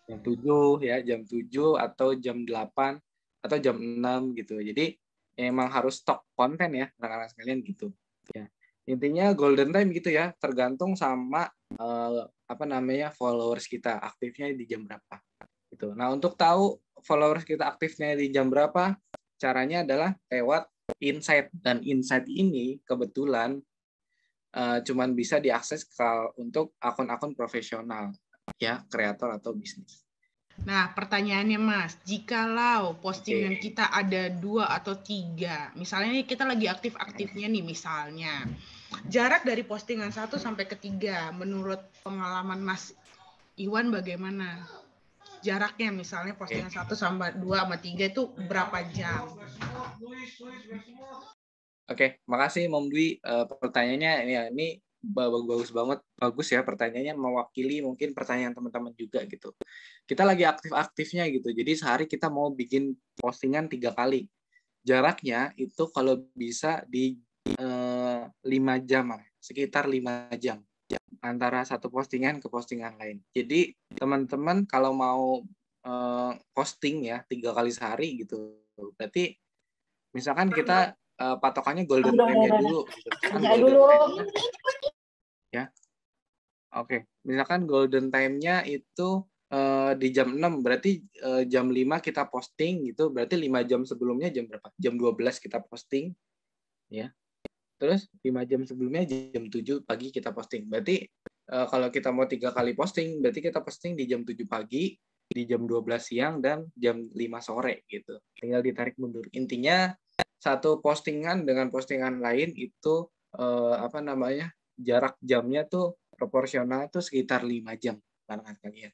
Jam 7 ya, jam 7 atau jam 8 atau jam 6 gitu. Jadi emang harus stok konten ya rekan-rekan sekalian gitu. Ya. Intinya golden time gitu ya, tergantung sama followers kita aktifnya di jam berapa. Gitu. Nah, untuk tahu followers kita aktifnya di jam berapa, caranya adalah lewat insight, dan insight ini kebetulan cuman bisa diakses untuk akun-akun profesional ya, kreator atau bisnis. Nah, pertanyaannya Mas, jikalau postingan kita ada 2 atau 3, misalnya kita lagi aktif-aktifnya nih misalnya, jarak dari postingan 1 sampai ke 3, menurut pengalaman Mas Iwan bagaimana? Jaraknya misalnya postingan 1 sama 2 sama 3 itu berapa jam? Oke, makasih Mom Dwi. Pertanyaannya ini bagus ya pertanyaannya, mewakili mungkin pertanyaan teman-teman juga gitu. Kita lagi aktif-aktifnya gitu, jadi sehari kita mau bikin postingan 3 kali. Jaraknya itu kalau bisa di 5 jam, sekitar 5 jam antara satu postingan ke postingan lain. Jadi teman-teman kalau mau posting ya 3 kali sehari gitu, berarti misalkan kita patokannya golden time-nya dulu. Gitu. Ya, oke. Misalkan golden time-nya itu di jam 6, berarti jam 5 kita posting gitu, berarti 5 jam sebelumnya jam berapa? Jam 12 kita posting, ya. Terus 5 jam sebelumnya jam 7 pagi kita posting. Berarti kalau kita mau 3 kali posting, berarti kita posting di jam 7 pagi, di jam 12 siang, dan jam 5 sore gitu. Tinggal ditarik mundur. Intinya satu postingan dengan postingan lain itu jarak jamnya tuh proporsional tuh sekitar 5 jam. Kalian.